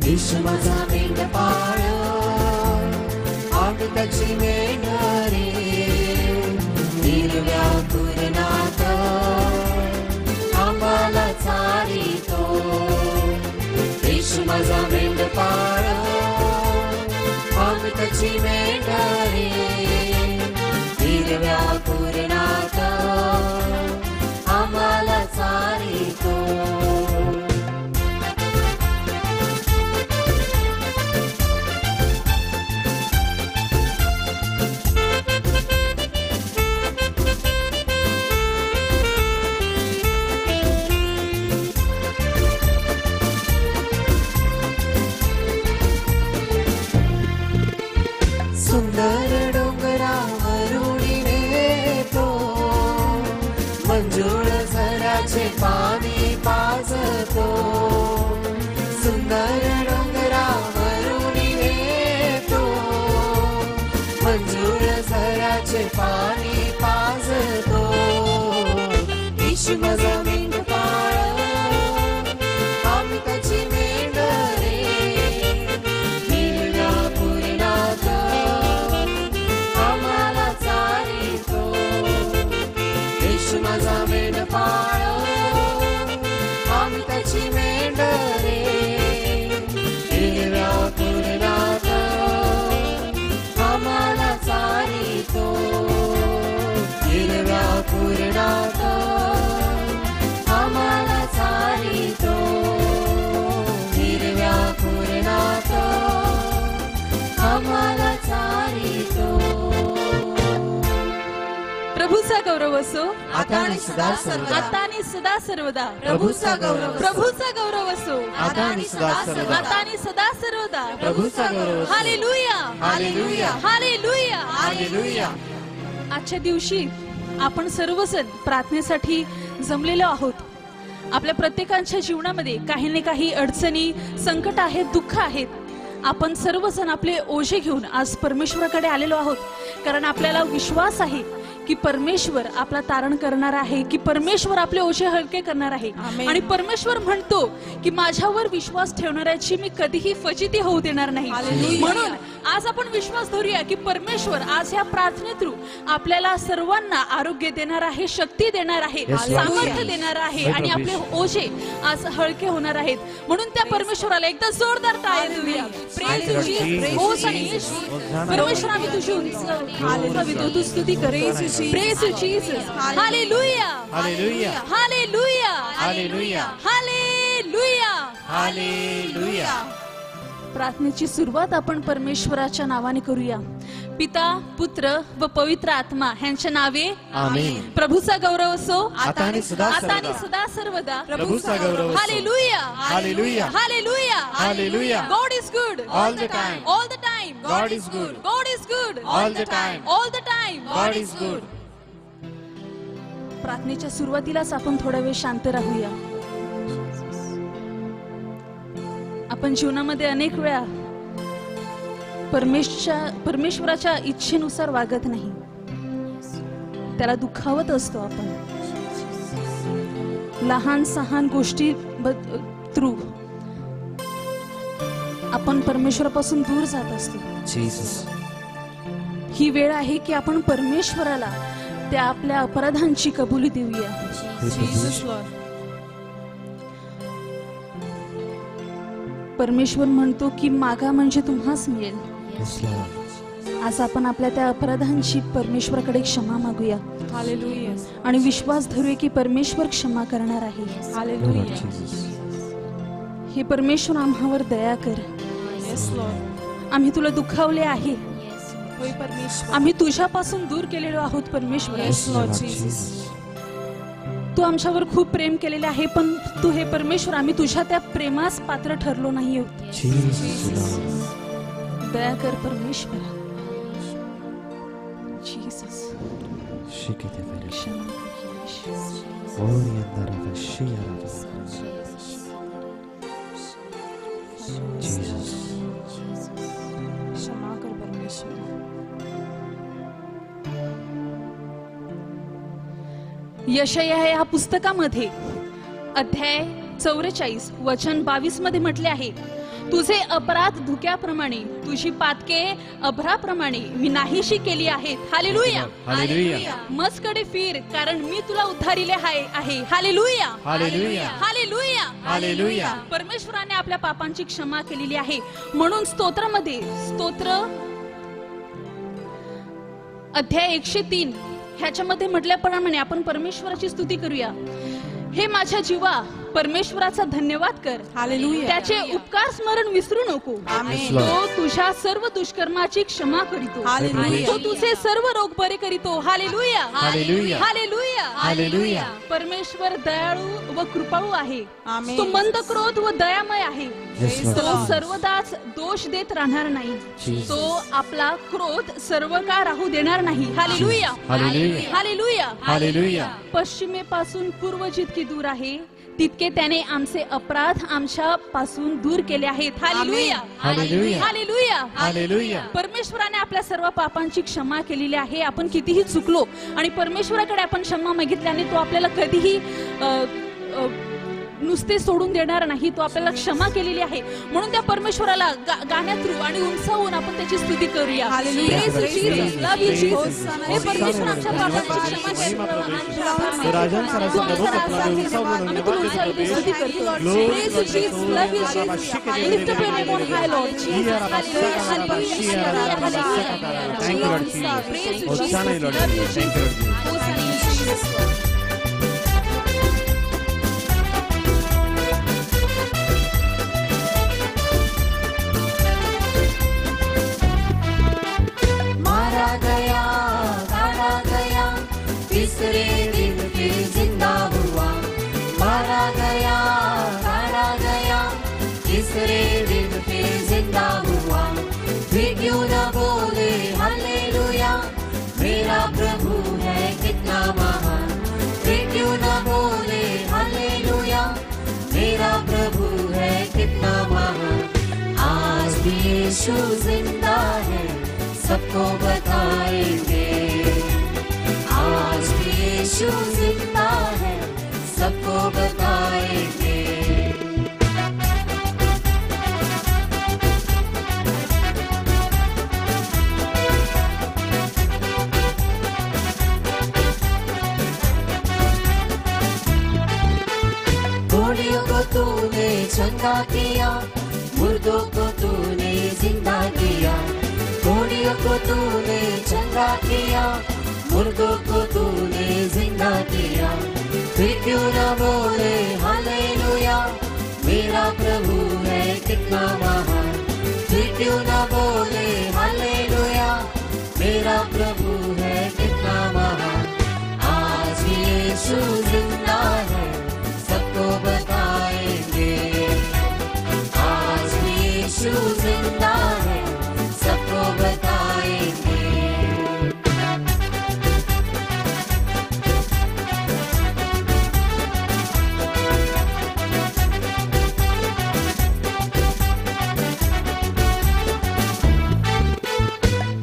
येशू माझा मेंढपाळ, आम्ही त्याची मेंढरे, हिरव्या कुरणात आम्हाला चारितो. येशू माझा मेंढपाळ, आम्ही त्याची मेंढरे, हिरव्या कुरणात आम्हाला चारितो. सुंदर डोंगरावरून येतो, मंजूळ झऱ्याचे पाणी पाजतो. सुंदर डोंगरावरून येतो, मंजूळ झऱ्याचे पाणी पाजतो. येशू माझा मेंढपाळ, आम्ही त्याची मेंढरे, हिरव्या कुरणात आम्हाला चारितो. येशू माझा मेंढपाळ, आम्ही त्याची मेंढरे, हिरव्या कुरणात आम्हाला चारितो. हिरव्या कुरणात आम्हाला चारितो. हिरव्या कुरणात आम्हाला चारितो. प्रभूचा गौरव असो आता आणि सदा सर्वदा. आता आणि सदा सर्वदा. प्रभूचा गौरव असो. प्रभूचा गौरव असो आता आणि सदा सर्वदा. आता आणि सदा सर्वदा. प्रभूचा गौरव असो. Hallelujah hallelujah. Hallelujah hallelujah. आजच्या दिवशी आपण सर्वजण प्रार्थनेसाठी जमलेलो आहोत. आपल्या प्रत्येकाच्या जीवनामध्ये काही ना काही अडचणी, संकट आहेत, दुःख आहेत. आपण सर्वजण आपले ओझे घेऊन आज परमेश्वराकडे आलेलो आहोत, कारण आपल्याला विश्वास आहे की परमेश्वर आपला तारण करणार आहे, की परमेश्वर आपले ओझे हलके करणार आहे. आणि परमेश्वर म्हणतो की माझ्यावर विश्वास ठेवणाऱ्याची मी कधीही फजिती होऊ देणार नाही. म्हणून आज आपण विश्वास धरूया की परमेश्वर आज ह्या प्रार्थने थ्रू आपल्याला सर्वांना आरोग्य देणार आहे, शक्ती देणार आहे, सामर्थ्य देणार आहे आणि आपले ओझे आज हलके होणार आहेत. म्हणून त्या परमेश्वराला एकदा जोरदार टाळ्या देऊया. Praise you Jesus. हो येशू, परमेश्वर आम्ही तुझी उंचावितो, तू स्तुती करायची. Praise you Jesus. Hallelujah hallelujah. Hallelujah hallelujah. Hallelujah. Hallelujah. प्रार्थनेची सुरुवात आपण परमेश्वराच्या नावाने करूया. पिता, पुत्र व पवित्र आत्मा ह्यांच्या नावे आमेन. प्रभूचा गौरव असो आता आणि सदा आता आणि सर्वदा. सदा सर्वदा. प्रभूचा गौरव असो. Hallelujah hallelujah. Hallelujah. Hallelujah. God is good All the time. All the time. God is good. God is good All the time. All the time. God is good. प्रार्थनेच्या सुरुवातीलाच आपण थोडा वेळ शांत राहूया. आपण जीवनामध्ये अनेक वेळा परमेश्वराच्या इच्छेनुसार वागत नाही, त्याला दुखावत असतो. आपण लहान सहान गोष्टी थ्रू आपण परमेश्वरापासून दूर जात असतो. ही वेळ आहे की आपण परमेश्वराला त्या आपल्या अपराधांची कबुली देऊया. परमेश्वर म्हणतो की मागा म्हणजे तुम्हास मिळेल. आज आपण आपल्या त्या अपराधांची परमेश्वराकडे क्षमा मागूया. हालेलुया. आणि विश्वास धरूया की परमेश्वर क्षमा करणार आहे. हालेलुया. हे परमेश्वर आम्हावर दया कर. आम्ही तुला दुखावले आहे, आम्ही तुझ्यापासून दूर केलेलो आहोत. परमेश्वर तू आमच्यावर खूप प्रेम केलेले आहे, पण तू हे परमेश्वर आम्ही तुझ्या त्या प्रेमास पात्र ठरलो नाही आहोत. दया कर परमेश्वर. जीसस. क्षमा कर परमेश्वर. यशाया या पुस्तकामध्ये अध्याय 44 वचन 22 मध्ये म्हटले आहे, तुझे अपराध धुक्याप्रमाणे, तुझी पातके अभ्राप्रमाणे मी नाहीशी केली आहेत. हालेलुया. हालेलुया. मजकडे फिर, कारण मी तुला उद्धारिले आहे. हालेलुया. हालेलुया. हालेलुया. हालेलुया. परमेश्वराने आपल्या पापांची क्षमा केलेली आहे. म्हणून स्तोत्रामध्ये, स्तोत्र अध्याय 103 ह्याच्यामध्ये म्हटल्याप्रमाणे आपण परमेश्वराची स्तुती करूया. हे माझ्या जीवा, परमेश्वराचा धन्यवाद कर. हालेलुया. त्याचे उपकार स्मरण विसरू नको. आमेन. तो तुझ्या सर्व दुष्कर्माची क्षमा करीतो. हालेलुया. तो तुझे सर्व रोग बरे करीतो. हालेलुया. हालेलुया. हालेलुया. हालेलुया. परमेश्वर दयाळू व कृपाळू आहे. आमेन. तो मंद क्रोध व दयामय आहे. Yes, Lord. तो सर्वदाच दोष देत राहणार नाही. Jesus. तो आपला क्रोध सर्व काळ राहू देणार नाही. हालेलुया. हालेलुया. हालेलुया. हालेलुया. पश्चिमेपासून पूर्व जितकी दूर आहे, तितके त्याने आमचे अपराध आमच्या पासून दूर केले आहेत. हालेलुया. हालेलुया. हालेलुया. हालेलुया. परमेश्वराने आपल्या सर्व पापांची क्षमा केलेली आहे. आपण कितीही चुकलो आणि परमेश्वराकडे आपण क्षमा मागितल्याने तो आपल्याला कधीही नुसते सोडून देणार नाही. तो आपल्याला क्षमा केलेली आहे. म्हणून त्या परमेश्वराला गाण्या थ्रू आणि उंचावून आपण त्याची स्तुती करूया. Hallelujah. Praise you, Jesus. Love you, Jesus. होसाना. हे परमेश्वर आमच्या पापांची क्षमा केली. तो राजांचा राजा प्रभू आपला उंचावून आम्ही तुला उंचावली स्तुती करतो. Glory Praise you, Jesus. Love you, Jesus. Lift up your name on high, Lord Jesus. Hallelujah. Hallelujah. Thank you, Lord Jesus. Praise you, Hosanna, Jesus. Lord Love you, Jesus. Thank you, Lord Jesus. Jesus. Hosanna in Jesus' name. मारा गया, गाड़ा गया, तीसरे दिन फिर जिंदा हुआ. मारा गया, गाड़ा गया, तीसरे दिन फिर जिंदा हुआ. फिर क्यों न बोले हालेलुया, मेरा प्रभु है कितना महान. फिर क्यों न बोले हालेलुया, मेरा प्रभु है कितना महान. आज भी यीशु जिंदा है, सबको बताएंगे. आज भी यीशु जिंदा है, सबको बताएंगे. घोड़ियों को तूने चंगा किया, मुर्दों को तूने जिंदा किया. घोड़ियों को तूने चंगा किया, मुर्दों को तूने जिंदा किया. फिर क्यों न बोले हालेलुया, मेरा प्रभु है कितना महान. फिर क्यों न बोले हालेलुया, मेरा प्रभु है कितना महान. आज यीशु जिंदा है, सबको बताएंगे. आज यीशु जिंदा है, सबको बताएंगे.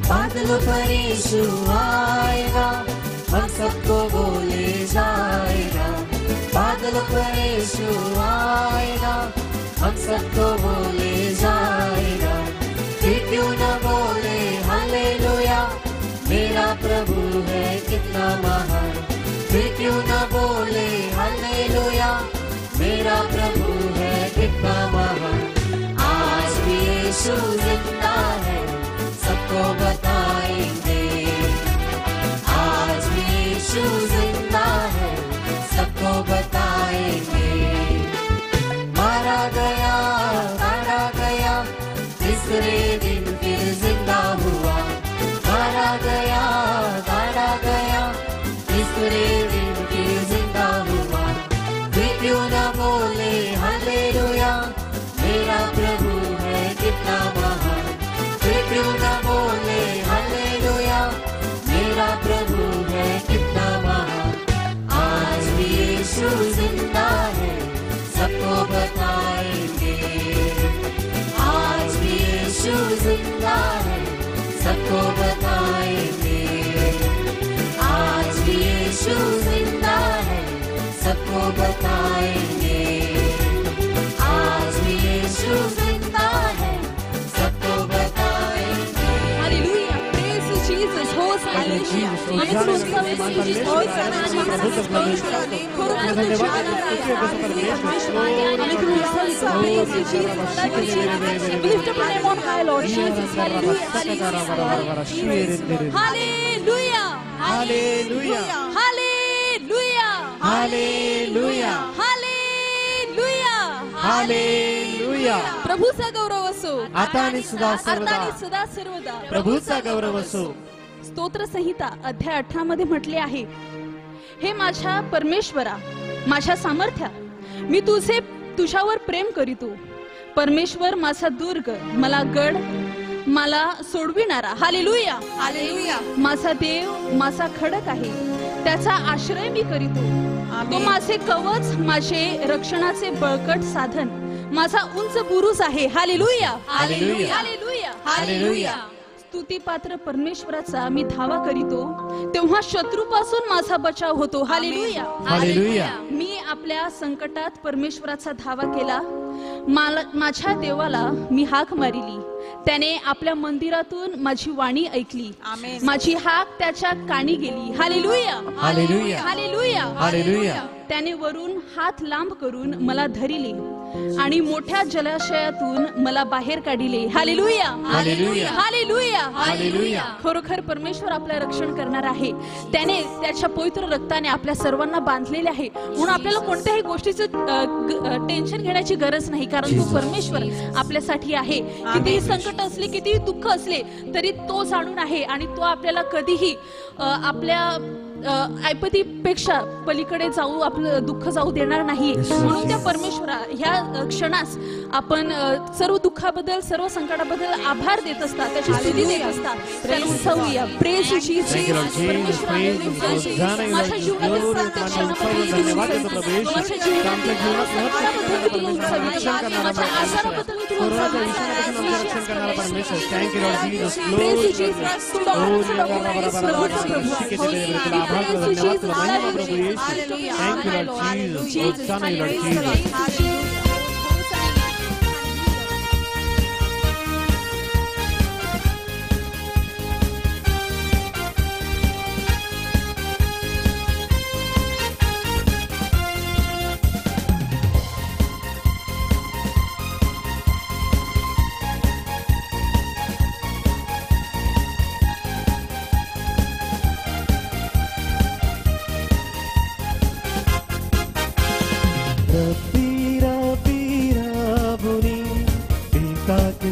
बादलों पर यीशु आएगा, हम सबको बोले जाएगा. बादलों पर यीशु आएगा, हम सबको बोले जाएगा. फिर क्यों न बोले हालेलुया, मेरा प्रभु है कितना महान. फिर क्यों न बोले हालेलुया, मेरा प्रभु है कितना महान. आज भी यीशु जिंदा है, सबको बताएंगे. आज भी यीशु जिंदा है, सबको बताएंगे. मारा गया, गाड़ा गया, तीसरे दिन फिर जिंदा हुआ. मारा गया, गाड़ा गया, तीसरे दिन फिर जिंदा हुआ. फिर क्यों न बोले हालेलुया, मेरा प्रभु है कितना महान. फिर क्यों न बोले हालेलुया, मेरा प्रभु है कितना महान. आज भी यीशु जिंदा है, सबको बताएंगे. आज भी यीशु जिंदा है, सबको बताएंगे. आज भी यीशु जिंदा है, सबको बताएंगे. आज भी यीशु जिंदा Hallelujah. Hallelujah. Hallelujah. Hallelujah. Hallelujah. Hallelujah. प्रभूचा गौरव असो आता आणि सदा आता आणि सर्वदा सदा सर्वदा. प्रभूचा गौरव असो. स्तोत्र संहिता अध्याय 18 मध्ये म्हटले आहे, हे माझ्या परमेश्वरा, माझ्या सामर्थ्या, मी तुझ्यावर प्रेम करीतो. परमेश्वर माझा दुर्ग, मला गड, मला सोडविणारा. हालेलुया. हालेलुया. माझा देव माझा खडक आहे, त्याचा आश्रय मी करीतो. तो माझे कवच, माझे रक्षणाचे बळकट साधन, माझा उंच बुरुज आहे. हालेलुया. हालेलुया. हालेलुया. हालेलुया. स्तुतीपात्र परमेश्वराचा मी धावा करीतो, तेव्हा शत्रूपासून माझा बचाव होतो. हालेलुया. हालेलुया. मी आपल्या संकटात परमेश्वराचा धावा केला. माझ्या देवाला मी हाक मारिली, त्याने आपल्या मंदिरातून माझी वाणी ऐकली. माझी हाक त्याच्या कानी गेली. हालेलुया. हालेलुया. हालेलुया. हालेलुया. त्याने वरून हात लांब करून मला धरिले आणि मोठ्या जलाशयातून मला बाहेर काढिले. हालेलुया. हालेलुया. हालेलुया. हालेलुया. खरोखर परमेश्वर आपलं रक्षण करणार आहे. त्याने त्याच्या पवित्र रक्ताने आपल्या सर्वांना बांधलेले आहे, म्हणून आपल्याला कोणत्याही गोष्टीचं टेन्शन घेण्याची गरज नाही, कारण तो परमेश्वर आपल्यासाठी आहे. कितीही संकट असले, कितीही दुःख असले तरी तो जाणून आहे आणि तो आपल्याला कधीही आपल्या ऐपतीपेक्षा पलीकडे जाऊ, आपलं दुःख जाऊ देणार नाही. म्हणून त्या परमेश्वरा ह्या क्षणास आपण सर्व दुःखाबद्दल, सर्व संकटाबद्दल आभार देत असतात, त्याची स्तुती देत असतात. त्याला उत्सवूया. Praise Jesus. माझ्या जीवनातील प्रत्येक क्षणामध्ये मी तुला उत्सवते. माझ्या जीवनातील माझ्या आजाराबद्दल मी तुला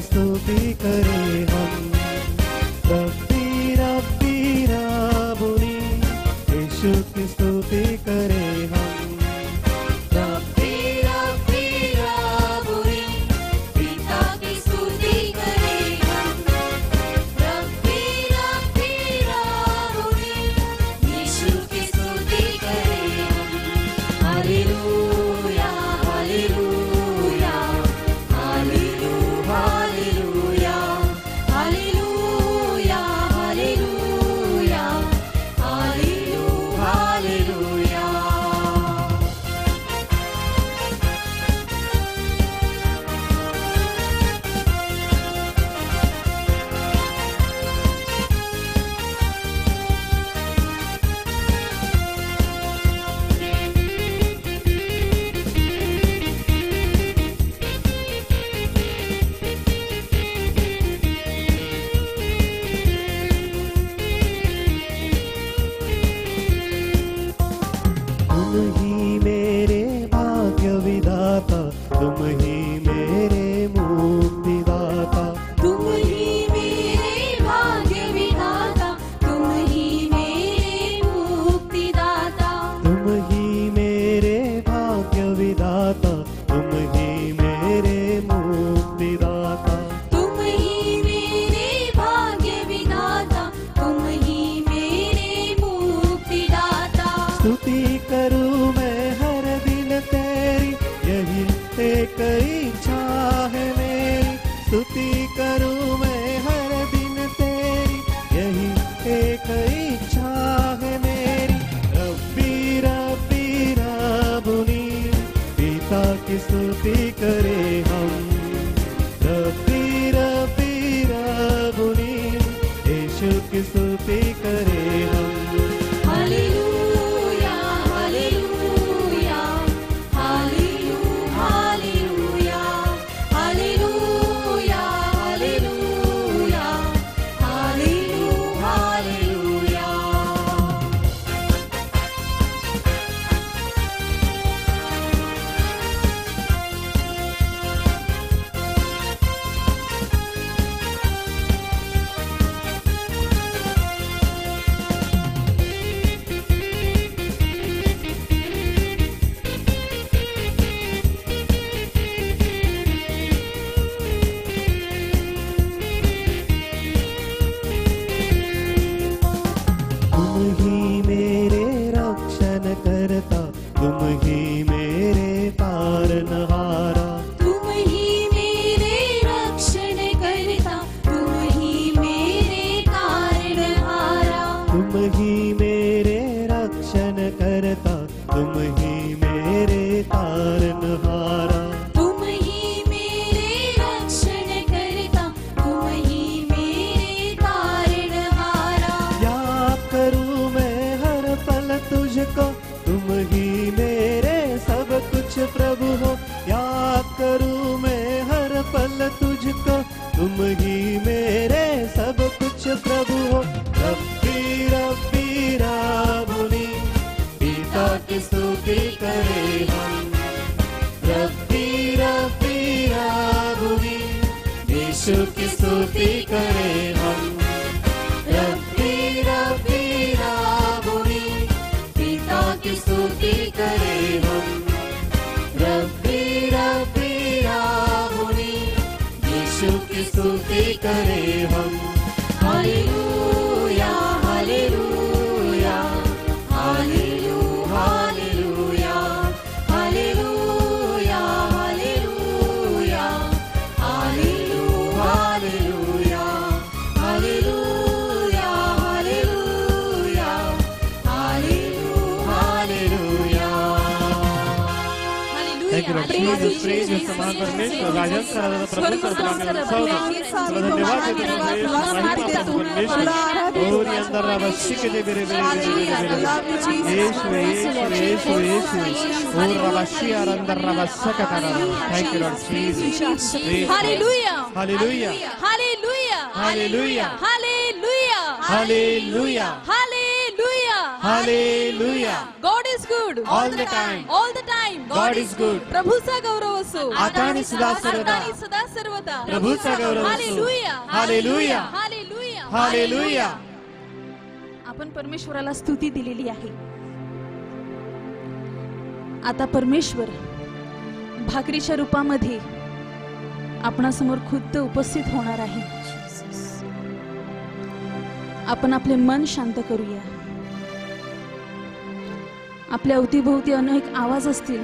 स्तुति करे हम. रब्बी रब्बी रबुनी, यीशु की स्तुति करे हम. रब्बी रब्बी रबुनी, पिता की स्तुति करे हम. रब्बी रब्बी रबुनी, यीशु की स्तुति करे हम. Hallelujah. Hallelujah. Hallelujah. Hallelujah. Hallelujah. Hallelujah. Hallelujah. तुम ही मेरे भाग्य विधाता, तुम ही मेरे मुक्तिदाता. तुम ही मेरे भाग्य विधाता, तुम ही मेरे मुक्तिदाता. तुम ही मेरे भाग्य विधाता, तुम ही मेरे मुक्तिदाता. तुम ही मेरे भाग्य विधाता, तुम ही मेरे मुक्तिदाता. स्तुति करूं मैं हर दिन तेरी, यही एक इच्छा है मेरी. स्तुति करूं मैं हर दिन तेरी, यही एक इच्छा है मेरी. रब्बी रब्बी रबुनी, पिता की स्तुति करे हम. रब्बी रब्बी रबुनी, यीशु की स्तुति करे को, तुम ही मेरे सब कुछ प्रभु हो। रब्बी रब्बी राबुनी, पिता की स्तुति करें हम। रब्बी रब्बी राबुनी, यीशु की स्तुति करें हम। रब्बी रब्बी राबुनी, पिता की स्तुति करें हम। रब्बी रब्बी राबुनी, यीशु की स्तुति करें हम। Hallelujah hallelujah hallelujah hallelujah hallelujah hallelujah hallelujah hallelujah hallelujah hallelujah hallelujah. Thank you, Lord Jesus. Praise you, समान परमेश्वर, राजन करारा प्रभु करता है धन्यवाद देते हैं परमेश्वर। और ये अंदर अवश्य के दे मेरे यीशु यीशु यीशु और अवश्य अंदर अवश्य का तारा। Thank you Lord Jesus. Hallelujah hallelujah hallelujah hallelujah hallelujah hallelujah hallelujah hallelujah. God is good All the time. all the time God is good. प्रभूचा गौरव असो आता आणि सदा सर्वदा. आता आणि सदा सर्वदा प्रभूचा गौरव असो. Hallelujah hallelujah. Hallelujah hallelujah. आपण परमेश्वराला स्तुती दिलेली आहे। आता परमेश्वर भाकरीच्या रूपामध्ये आपणासमोर खुद्द उपस्थित होणार आहे। आपण आपले मन शांत करूया। आपल्या अवतीभोवती अनेक आवाज असतील,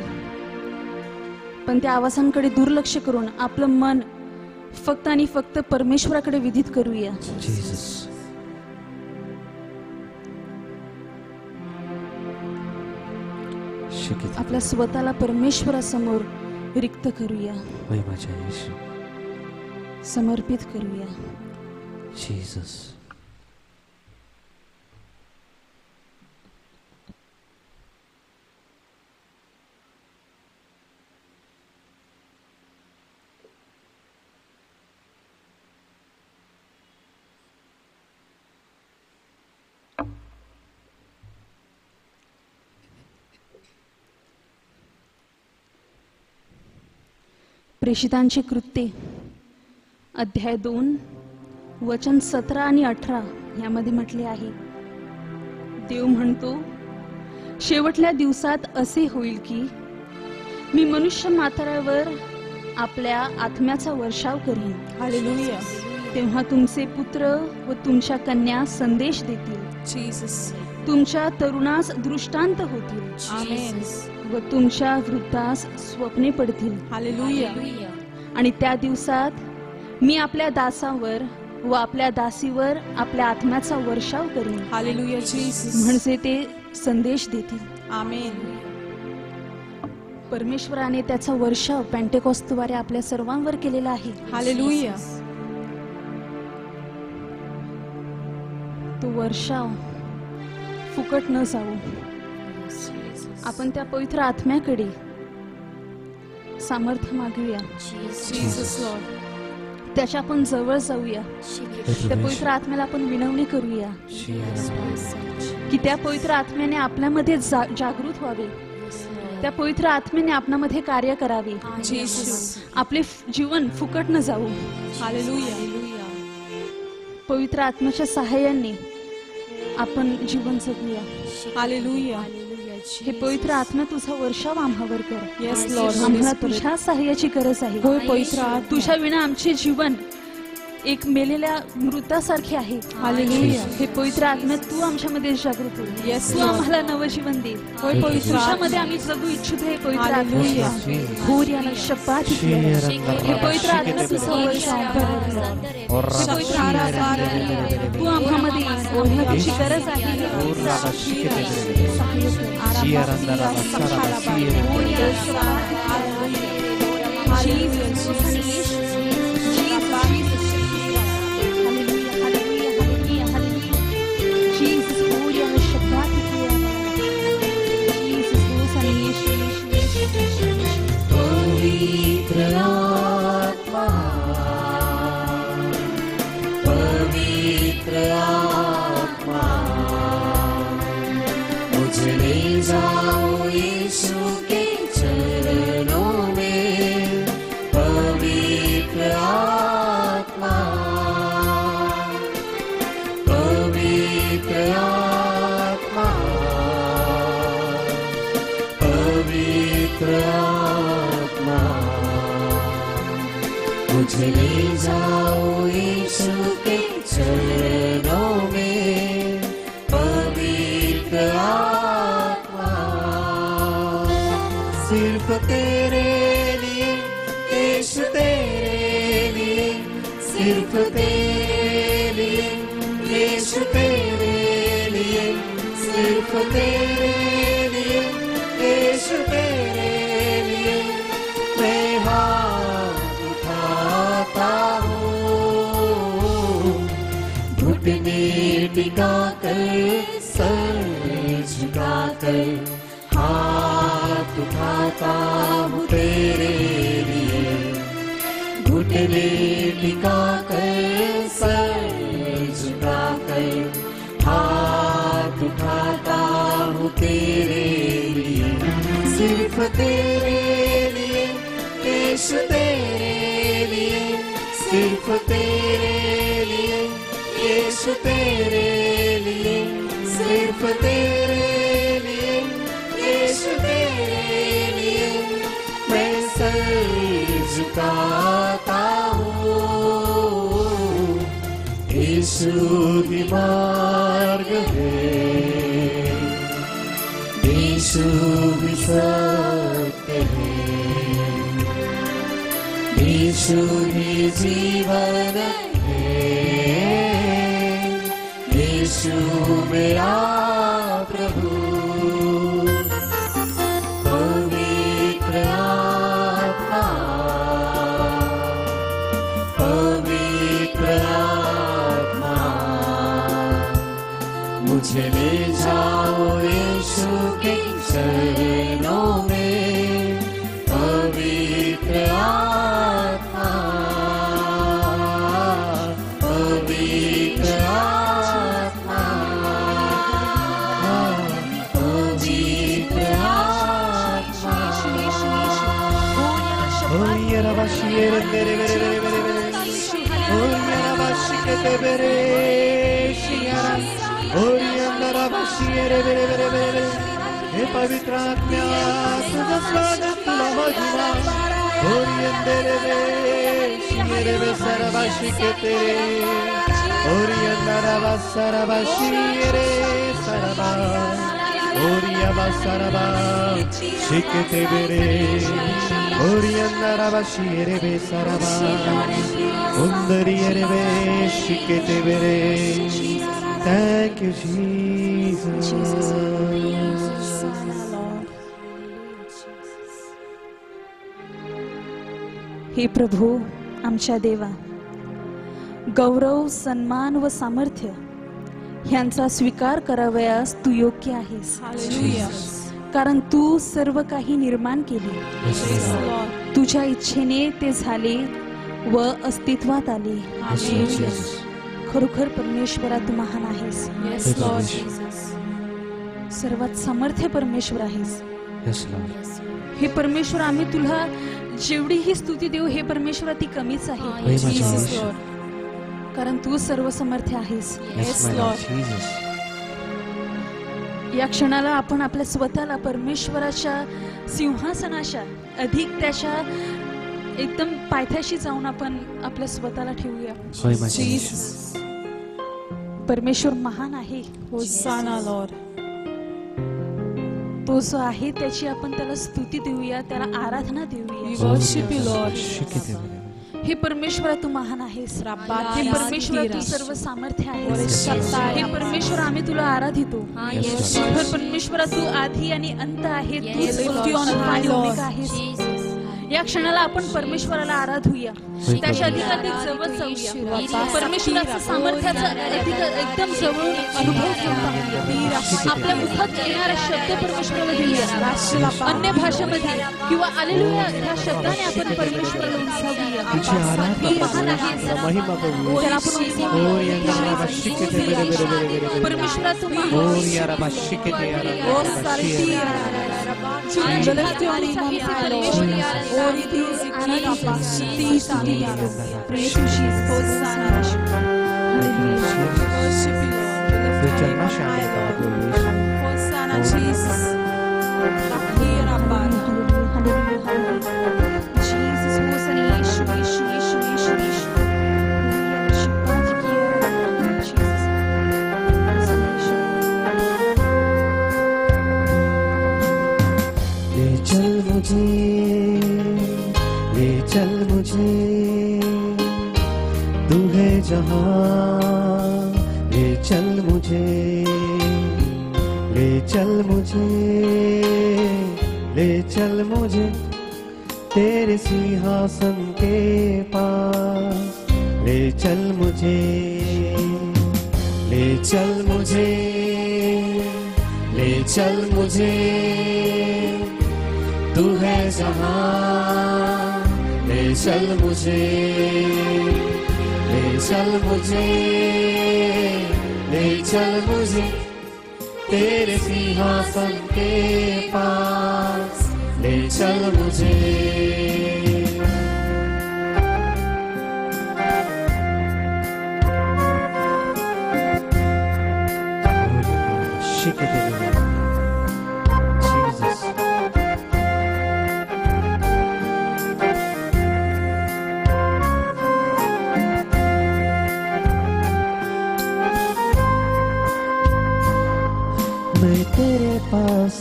पण त्या आवाजांकडे दुर्लक्ष करून आपलं मन फक्त आणि फक्त परमेश्वराकडे विधित करूया। आपल्या स्वतःला परमेश्वरासमोर रिक्त करूया, समर्पित करूया। जीसस प्रेषितांची कृत्ये अध्याय 2 वचन 17 आणि 18 यामध्ये म्हटले आहे, देव म्हणतो, शेवटल्या दिवसात असे होईल की मी मनुष्य मात्रावर आपल्या आत्म्याचा वर्षाव करीन। हालेलुया। तेव्हा तुमचे पुत्र व तुमच्या कन्या संदेश देतील। जीसस। तुमच्या तरुणास दृष्टांत होतील। आमेन। व तुमच्या वृद्धास स्वप्ने पडतील। हालेलुया। आणि त्या दिवसात मी आपल्या दासावर व आपल्या दासीवर आपल्या आत्म्याचा वर्षाव करीन। Hallelujah Jesus. म्हणजे ते संदेश देतील। आमेन। परमेश्वराने त्याचा वर्षाव पेंटेकॉस्टद्वारे आपल्या सर्वांवर केलेला आहे। हालेलुया। तो वर्षाव फुकट न जाऊ। आपण त्या पवित्र आत्म्याकडे सामर्थ्य मागूया। त्याच्या आपण जवळ जाऊया। त्या पवित्र आत्म्याला आपण विनवणी करूया की त्या पवित्र आत्म्याने आपल्यामध्ये जागृत व्हावे। त्या पवित्र आत्म्याने आपल्यामध्ये कार्य करावे। आपले जीवन फुकट न जाऊ। हालेलुया। पवित्र आत्म्याच्या सहाय्याने आपण जीवन जगूया। हालेलुया। हे पवित्र आत्मा तुझा वर्षाव आम्हावर कर। Yes Lord. आम्हाला तुझ्या सहाय्याची गरज आहे। होय पवित्र आत्मा, तुझ्या विना आमचे जीवन एक मेलेल्या मृतासारखे आहे। हालेलुया। हे पवित्र आत्मा तू आमच्यामध्ये जागृत हो। येस तू आम्हाला नवजीवन दे। होय पवित्र आत्म्यामध्ये आम्ही जगू इच्छित आहे। पवित्र आत्मा होर याला शपथ हे पवित्र आत्मा तुझा वर्षाव कर। हे पवित्र आत्मा तू आम्हामध्ये ओढण्याची गरज आहे। पवित्र आत्मा जाओ यीशु के चरणों में पवित्र आत्मा, पवित्र आत्मा, पवित्र आत्मा। मुझे ले जाओ यीशु के चरणों में पवित्र आत्मा। सिर्फ तेरे लिए यीशु, तेरे लिए, सिर्फ तेरे लिए यीशु, तेरे लिए, सिर्फ तेरे लिए यीशु, तेरे लिए मैं हाथ उठाता हूँ। घुटने टिका कर, सर झुका कर हाथ उठाता हूँ तेरे लिए। घुटने टिका कर, सर झुका कर हाथ उठाता हूँ तेरे लिए। सिर्फ तेरे लिए यीशु, तेरे लिए, सिर्फ तेरे लिए यीशु, तेरे लिए, सिर्फ तेरे लिए यीशु, तेरे लिए मैं सर झुकाता हूँ। यीशु ही मार्ग है, यीशु ही सत्य है, यीशु ही जीवन है, यीशु मेरा प्रभु। पवित्र आत्मा, पवित्र आत्मा, मुझे ले जाओ यीशु के चरणों में पवित्र आत्मा, पवित्र आत्मा, पवित्र आत्मा। Oh, yarabashiyere bere bere bere bere bere. Oh, yarabashikete bere shiyara. Oh, yarabashiyere bere bere bere bere. हे पवित्र आत्मा तुझं स्वागत तुला महिमा. Oh, यंदरे शियरे बे सरबाशिकते. Oh, yarabashiyere saraba. Oh, yarabasaraba shikete bere. Oriyandarabashiyere be saraba, undriyere be shikete bere. Thank you, Jesus. हे प्रभू आमच्या देवा, गौरव, सन्मान व सामर्थ्य ह्यांचा स्वीकार करावयास तू योग्य आहेस. कारण तू सर्व काही निर्माण केले. तुझ्या इच्छेने ते झाले व अस्तित्वात आले. खरोखर परमेश्वरा तू महान आहेस. सर्वात सामर्थ्य परमेश्वर आहेस. हे परमेश्वर, आम्ही तुला जेवढी ही स्तुती देऊ हे परमेश्वरा ती कमीच आहे. कारण तू सर्व समर्थ आहेस. या क्षणाला आपण आपल्या स्वतःला परमेश्वराच्या सिंहासनाच्या अधिक त्याच्या एकदम पायथ्याशी जाऊन आपण आपल्या स्वतःला ठेवूया. परमेश्वर महान आहे. तो जो आहे त्याची आपण त्याला स्तुती देऊया, त्याला आराधना देऊया. हे परमेश्वरा तू महान आहेस. हे परमेश्वरा तू सर्व सामर्थ्य आहेस. हे परमेश्वर आम्ही तुला आराधितो. हे परमेश्वरा तू आधी आणि अंत आहे. तू आहेस. या क्षणाला आपण परमेश्वराला आराधूया, त्याच्या अधिकाधिक जवळ जाऊया, परमेश्वराचं सामर्थ्याचा एकदम जवळून अनुभव घेऊया. आपल्या मुखात येणारा शब्द परमेश्वराला देऊया, अन्य भाषेमध्ये किंवा हालेलुया ह्या शब्दाने आपण परमेश्वराला उंचावूया. महान आहे, महिमा करूया. त्याला आपण उंचावूया. परमेश्वरा तुम्ही ले चल मुझे तू है जहां, ले चल मुझे, ले चल मुझे, ले चल मुझे तेरे सिंहासन के पास, ले चल मुझे, ले चल मुझे, ले चल मुझे तू है जहां, ले चल मुझे, ले चल मुझे, ले चल मुझे तेरे सिंहासन के पास, ले चल मुझे. मैं तेरे पास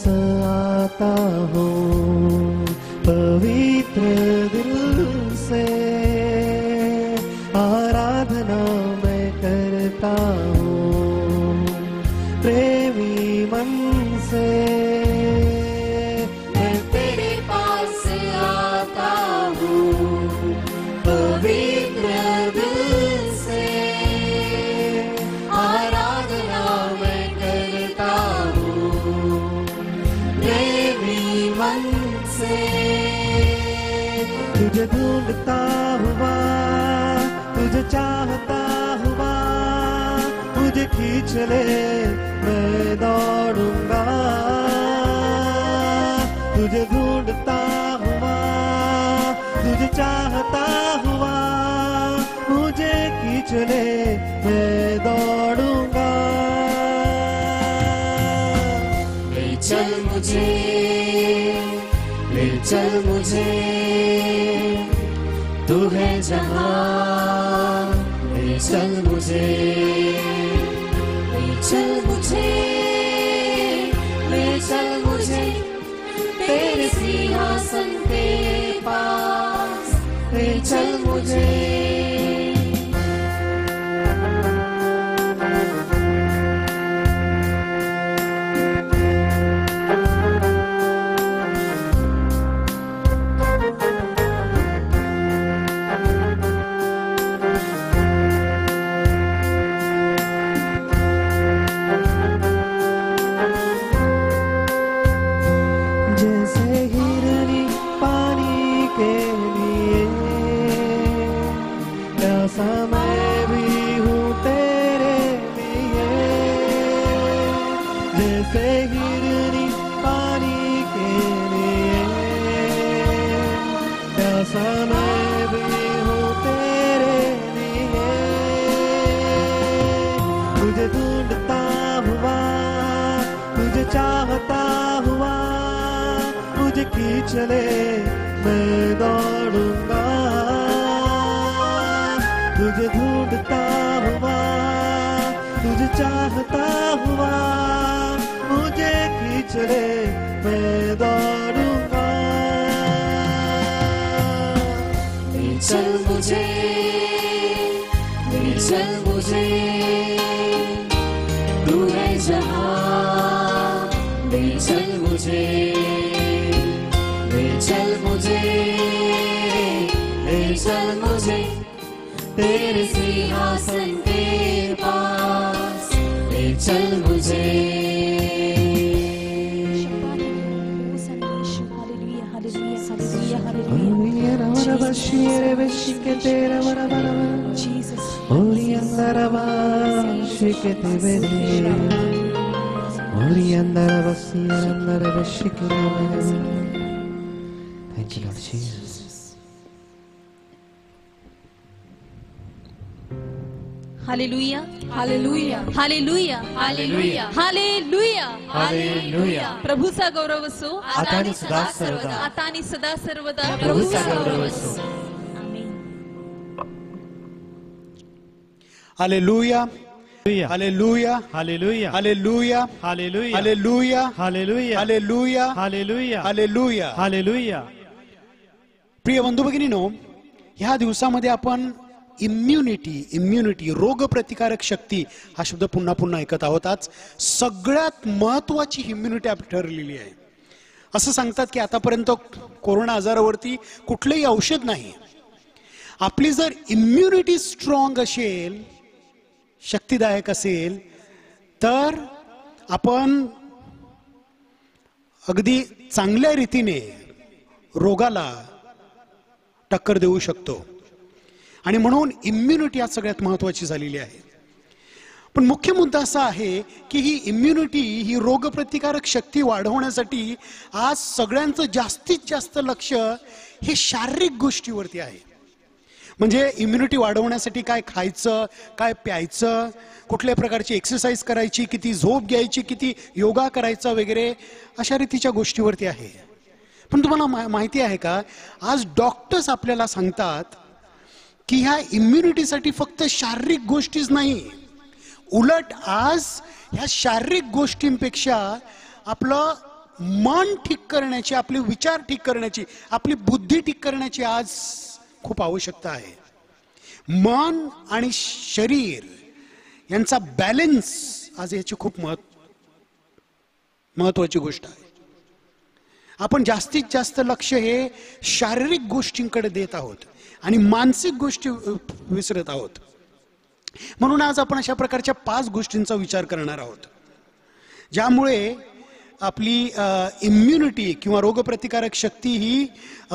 आता हूँ पवित्र दिल से, आराधना मैं करता हूँ प्रेमी मन से. मैं तेरे पास आता हूँ पवित्र दिल से, आराधना मैं करता मन से. तुझे ढूंढता हुआ, तुझे चाहता हुआ, मुझे खींच ले मैं दौड़ूंगा. तुझे ढूंढता हुआ, तुझे चाहता हुआ, मुझे खींच ले मैं दौड़ूंगा. ले चल मुझे, ले चल मुझे तू है जहां, ले चल मुझे, ले चल मुझे, ले चल मुझे तेरे सिंहासन के पास, ले चल मुझे. मैं भी हूँ तेरे लिए, जैसे हिरनी पानी के लिए, ऐसा मैं भी हूँ तेरे लिए. तुझे ढूंढता हुआ, तुझे चाहता हुआ, मुझे खींच ले मैं दौड़ूंगा. तुझे ढूंढता हुआ, तुझे चाहता हुआ, मुझे खींच ले मैं दौड़ूंगा. ले चल मुझे, ले चल मुझे तू है जहां, ले चल मुझे, ले चल मुझे, तेरे सिंहासन के पास ले चल मुझे। Thank you, Lord Jesus. Hallelujah, hallelujah, hallelujah, hallelujah, hallelujah, hallelujah. प्रभूचा गौरव असो आता आणि सदा सर्वदा. आता आणि सदा सर्वदा प्रभूचा गौरव असो. Amen. Hallelujah, hallelujah, hallelujah, hallelujah, hallelujah, hallelujah, hallelujah, hallelujah, hallelujah, hallelujah, hallelujah. Hallelujah. प्रिय बंधू भगिनीनो, ह्या दिवसामध्ये आपण इम्युनिटी रोग प्रतिकारक शक्ती हा शब्द पुन्हा पुन्हा ऐकत आहोत. आज सगळ्यात महत्वाची इम्युनिटी आपली ठरलेली आहे. असं सांगतात की आतापर्यंत कोरोना आजारावरती कुठलंही औषध नाही. आपली जर इम्युनिटी स्ट्रॉंग असेल, शक्तिदायक असेल, तर आपण अगदी चांगल्या रीतीने रोगाला टक्कर देऊ शकतो. आणि म्हणून इम्युनिटी आज सगळ्यात महत्वाची झालेली आहे. पण मुख्य मुद्दा असा आहे की ही इम्युनिटी, ही रोगप्रतिकारक शक्ती वाढवण्यासाठी आज सगळ्यांचं जास्तीत जास्त लक्ष हे शारीरिक गोष्टीवरती आहे. म्हणजे इम्युनिटी वाढवण्यासाठी काय खायचं, काय प्यायचं, कुठल्या प्रकारची एक्सरसाइज करायची, किती झोप घ्यायची, किती योगा करायचा वगैरे अशा रीतीच्या गोष्टीवरती आहे. पण तुम्हाला माहिती आहे का, आज डॉक्टर्स आपल्याला सांगतात की ह्या इम्युनिटीसाठी फक्त शारीरिक गोष्टीच नाही, उलट आज ह्या शारीरिक गोष्टींपेक्षा आपलं मन ठीक करण्याची, आपले विचार ठीक करण्याची, आपली बुद्धी ठीक करण्याची आज खूप आवश्यकता आहे. मन आणि शरीर यांचा बॅलन्स आज याची खूप महत्वाची गोष्ट आहे. आपण जास्तीत जास्त लक्ष हे शारीरिक गोष्टींकडे देत आहोत आणि मानसिक गोष्टी विसरत आहोत. म्हणून आज आपण अशा प्रकारच्या 5 गोष्टींचा विचार करणार आहोत, ज्यामुळे आपली इम्युनिटी किंवा रोगप्रतिकारक शक्ती ही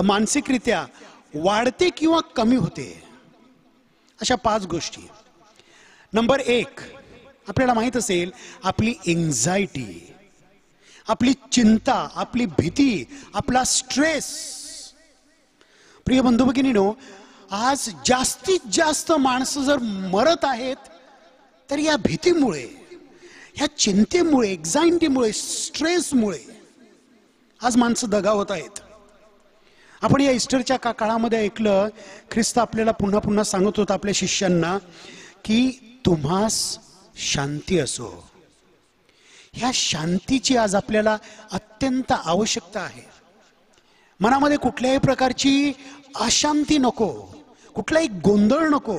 मानसिकरित्या वाढते किंवा कमी होते. अशा 5 गोष्टी. नंबर 1, आपल्याला माहित असेल, आपली एन्झायटी, आपली चिंता, आपली भीती, आपला स्ट्रेस. प्रिय बंधू भगिनीनो, आज जास्तीत जास्त माणसं जर मरत आहेत तर या भीतीमुळे, ह्या चिंतेमुळे, एक्झायटीमुळे, स्ट्रेसमुळे आज माणसं दगावत आहेत. आपण या ईस्टरच्या काळामध्ये ऐकलं, ख्रिस्त आपल्याला पुन्हा पुन्हा सांगत होता आपल्या शिष्यांना की तुम्हास शांती असो. ह्या शांतीची आज आपल्याला अत्यंत आवश्यकता आहे. मनामध्ये कुठल्याही प्रकारची अशांती नको, कुठलाही गोंधळ नको.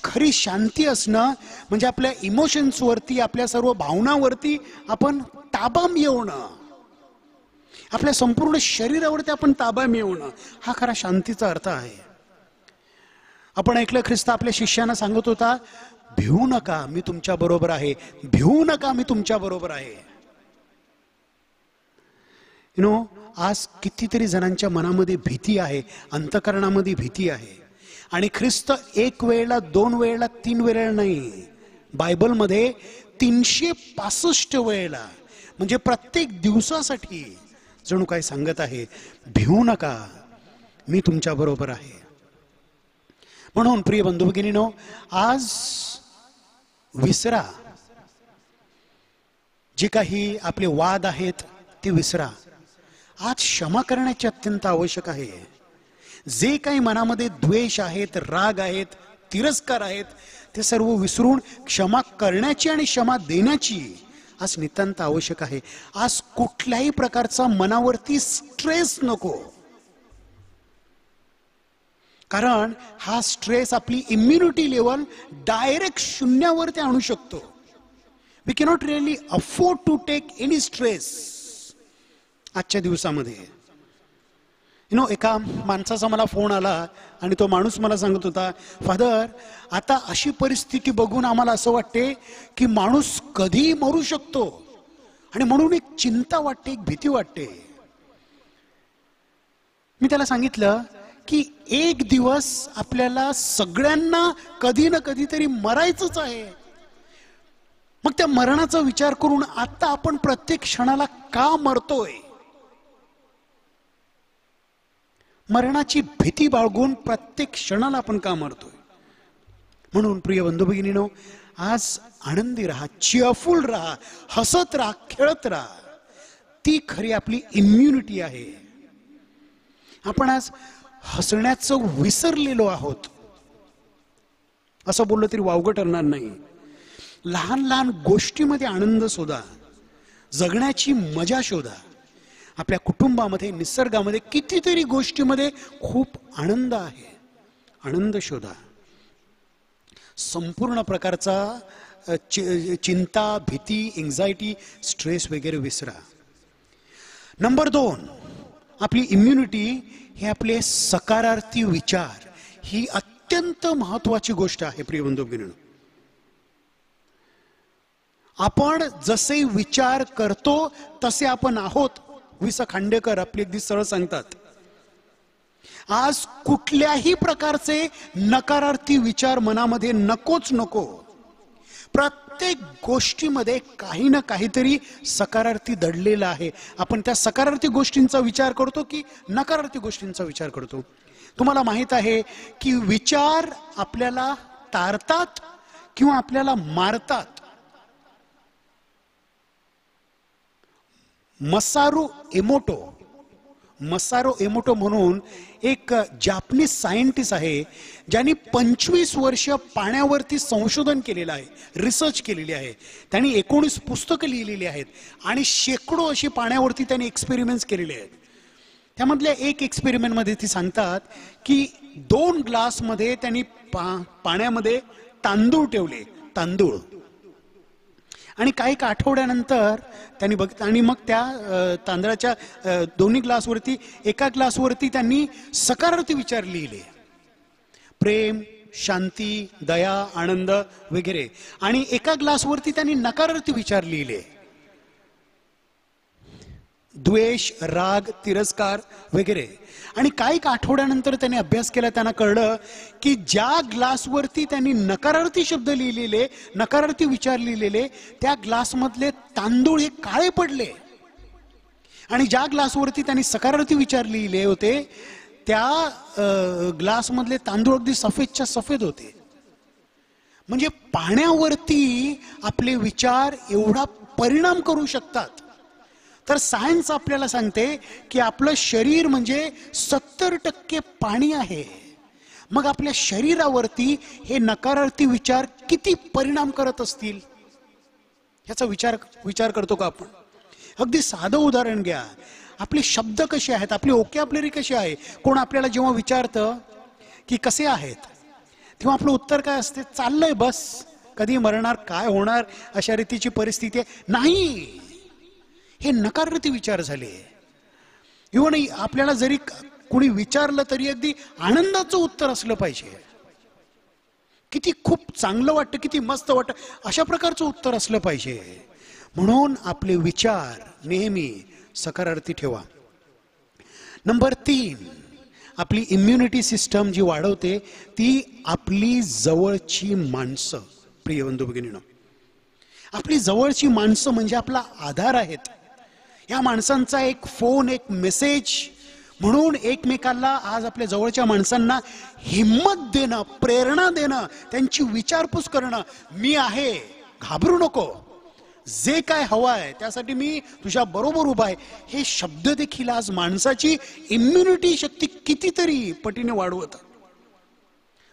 खरी शांती असणं म्हणजे आपल्या इमोशन्सवरती, आपल्या सर्व भावनांवरती आपण ताबा मिळवणं, आपल्या संपूर्ण शरीरावरती आपण ताबा मिळवणं, हा खरा शांतीचा अर्थ आहे. आपण ऐकलं, ख्रिस्त आपल्या शिष्यांना सांगत होता, भिवू नका, मी तुमच्या बरोबर आहे. भिवू नका, मी तुमच्या बरोबर आहे. आज कितीतरी जणांच्या मनामध्ये भीती आहे, अंतःकरणामध्ये भीती आहे. आणि ख्रिस्त 1 वेळेला, 2 वेळेला, 3 वेळेला नाही, बायबलमध्ये 365 वेळेला, म्हणजे प्रत्येक दिवसासाठी जणू काय सांगत आहे, भिवू नका, मी तुमच्या बरोबर आहे. म्हणून प्रिय बंधू भगिनीनो, आज विसरा, जे काही आपले वाद आहेत ते विसरा. आज क्षमा करण्याची अत्यंत आवश्यक आहे. जे काही मनामध्ये द्वेष आहेत, राग आहेत, तिरस्कार आहेत, ते सर्व विसरून क्षमा करण्याची आणि क्षमा देण्याची आज नितांत आवश्यक आहे. आज कुठल्याही प्रकारचा मनावरती स्ट्रेस नको, कारण हा स्ट्रेस आपली इम्युनिटी लेवल डायरेक्ट शून्यावरती आणू शकतो. We cannot really afford to take any stress आजच्या दिवसामध्ये. एका माणसाचा मला फोन आला आणि तो माणूस मला सांगत होता, फादर आता अशी परिस्थिती बघून आम्हाला असं वाटते की माणूस कधी मरू शकतो आणि म्हणून एक चिंता वाटते, एक भीती वाटते. मी त्याला सांगितलं की एक दिवस आपल्याला सगळ्यांना कधी ना कधीतरी मरायचंच आहे. मग त्या मरणाचा विचार करून आता आपण प्रत्येक क्षणाला का मरतोय, मरणाची भीती बाळगून प्रत्येक क्षणाला आपण का मरतोय. म्हणून प्रिय बंधू भगिनीनो, आज आनंदी राहा, चिअरफुल राहा, हसत राहा, खेळत राहा. ती खरी आपली इम्युनिटी आहे. आपण आज हसण्याचं विसरलेलो आहोत असं बोललं तरी वावगं ठरणार नाही. लहान लहान गोष्टीमध्ये आनंद शोधा, जगण्याची मजा शोधा. आपल्या कुटुंबामध्ये, निसर्गामध्ये, कितीतरी गोष्टीमध्ये खूप आनंद आहे. आनंद शोधा. संपूर्ण प्रकारचा चिंता, भीती, एन्झायटी, स्ट्रेस वगैरे विसरा. नंबर 2, आपली इम्युनिटी हे आपले सकारार्थी विचार. ही अत्यंत महत्वाची गोष्ट आहे प्रिय बंधू भगिनींनो. आपण जसे विचार करतो तसे आपण आहोत. वि.स. खांडेकर आपले अगदी सरळ सांगतात, आज कुठल्याही प्रकारचे नकारार्थी विचार मनामध्ये नकोच नको. प्रत्येक गोष्टीमध्ये काही ना काहीतरी सकारार्थी दडलेला आहे. आपण त्या सकारार्थी गोष्टींचा विचार करतो की नकारार्थी गोष्टींचा विचार करतो. तुम्हाला माहित आहे की विचार आपल्याला तारतात किंवा आपल्याला मारतात. मसारू एमोटो म्हणून एक जापनीज सायंटिस्ट आहे, ज्यांनी 25 वर्ष पाण्यावरती संशोधन केलेलं आहे, रिसर्च केलेली आहे. त्यांनी 19 पुस्तकं लिहिलेली आहेत आणि शेकडो अशी पाण्यावरती त्यांनी एक्सपेरिमेंट्स केलेले आहेत. त्यामधल्या एक एक्सपेरिमेंटमध्ये ती सांगतात की 2 ग्लासमध्ये त्यांनी पाण्यामध्ये तांदूळ ठेवले, तांदूळ, आणि काही आठवड्यानंतर त्यांनी बघितलं आणि मग त्या तांदळाच्या दोन्ही ग्लासवरती, एका ग्लासवरती त्यांनी सकारार्थी विचार लिहिले, प्रेम, शांती, दया, आनंद वगैरे, आणि एका ग्लासवरती त्यांनी नकारार्थी विचार लिहिले, द्वेष, राग, तिरस्कार वगैरे. आणि काही आठवड्यानंतर त्यांनी अभ्यास केला, त्यांना कळलं की ज्या ग्लासवरती त्यांनी नकारार्थी शब्द लिहिलेले, नकारार्थी विचार लिहिलेले, त्या ग्लासमधले तांदूळ हे काळे पडले, आणि ज्या ग्लासवरती त्यांनी सकारार्थी विचार लिहिले होते त्या ग्लासमधले तांदूळ अगदी सफेदच्या सफेद होते. म्हणजे पाण्यावरती आपले विचार एवढा परिणाम करू शकतात. तर सायन्स आपल्याला सांगते की आपलं शरीर म्हणजे 70% पाणी आहे. मग आपल्या शरीरावरती हे नकारार्थी विचार किती परिणाम करत असतील याचा विचार करतो का आपण? अगदी साधं उदाहरण घ्या. आपले शब्द कसे आहेत, आपली ओकॅब्युलरी कशी आहे. कोण आपल्याला जेव्हा विचारतं की कसे आहेत, तेव्हा आपलं उत्तर काय असते? चाललंय बस, कधी मरणार, काय होणार, अशा रीतीची परिस्थिती आहे. नाही, हे नकारार्थी विचार झाले. इव्हन आपल्याला जरी कोणी विचारलं तरी अगदी आनंदाचं उत्तर असलं पाहिजे. किती खूप चांगलं वाटतं, किती मस्त वाटतं, अशा प्रकारचं उत्तर असलं पाहिजे. म्हणून आपले विचार नेहमी सकारार्थी ठेवा. नंबर 3, आपली इम्युनिटी सिस्टम जी वाढवते ती आपली जवळची माणसं. प्रिय बंधू भगिनींनो, आपली जवळची माणसं म्हणजे आपला आधार आहेत. या माणसांचा एक फोन, एक मेसेज म्हणून एकमेकाला, आज आपल्या जवळच्या माणसांना हिम्मत देणं, प्रेरणा देणं, त्यांची विचारपूस करणं. मी आहे, घाबरू नको, जे काय हवं आहे त्यासाठी मी तुझ्या बरोबर उभा आहे, हे शब्द देखील आज माणसाची इम्युनिटी शक्ती कितीतरी पटीने वाढवतात.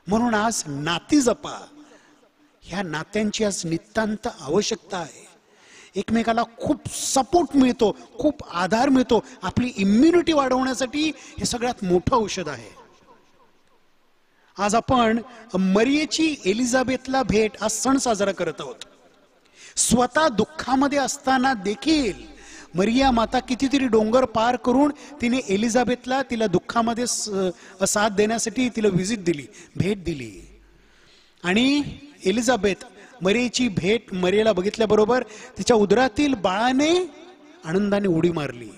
म्हणून आज नाती जपा. ह्या नात्यांची आज नितांत आवश्यकता आहे. एकमेकाला खूप सपोर्ट मिळतो, खूप आधार मिळतो. आपली इम्युनिटी वाढवण्यासाठी हे सगळ्यात मोठं औषध आहे. आज आपण मरियेची एलिझाबेथला भेट, हा सण साजरा करत आहोत. स्वतः दुःखामध्ये असताना देखील मरिया माता कितीतरी डोंगर पार करून तिने एलिझाबेथला तिला दुःखामध्ये साथ देण्यासाठी तिला व्हिजिट दिली, भेट दिली. आणि एलिझाबेथ मरियेची भेट, मरियेला बघितल्याबरोबर तिच्या उदरातील बाळाने आनंदाने उडी मारली.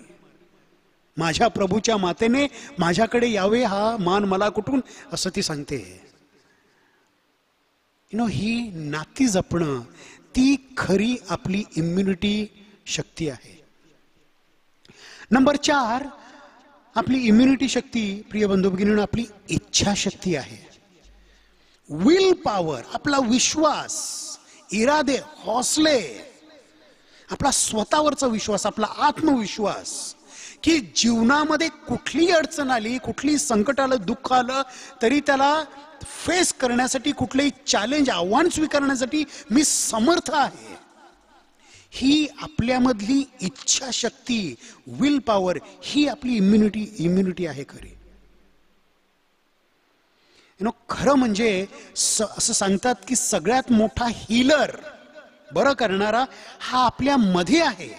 माझ्या प्रभूच्या मातेने माझ्याकडे यावे, हा मान मला कुठून, असं ती सांगते. ही नाती जपणं, ती खरी आपली इम्युनिटी शक्ती आहे. नंबर 4, आपली इम्युनिटी शक्ती प्रिय बंधू भगिनींनो आपली इच्छाशक्ती आहे. विल पॉवर, आपला विश्वास, इरादे, हौसले, आपला स्वतःवरचा विश्वास, आपला आत्मविश्वास, की जीवनामध्ये कुठली अडचण आली, कुठली संकट आलं, दुःख आलं, तरी त्याला फेस करण्यासाठी, कुठलेही चॅलेंज, आव्हान स्वीकारण्यासाठी मी समर्थ आहे. ही आपल्यामधली इच्छाशक्ती, विल पॉवर, ही आपली इम्युनिटी आहे खरी. खरं म्हणजे असं सांगतात की सगळ्यात मोठा हीलर, बरं करणारा, हा आपल्या मध्ये आहे.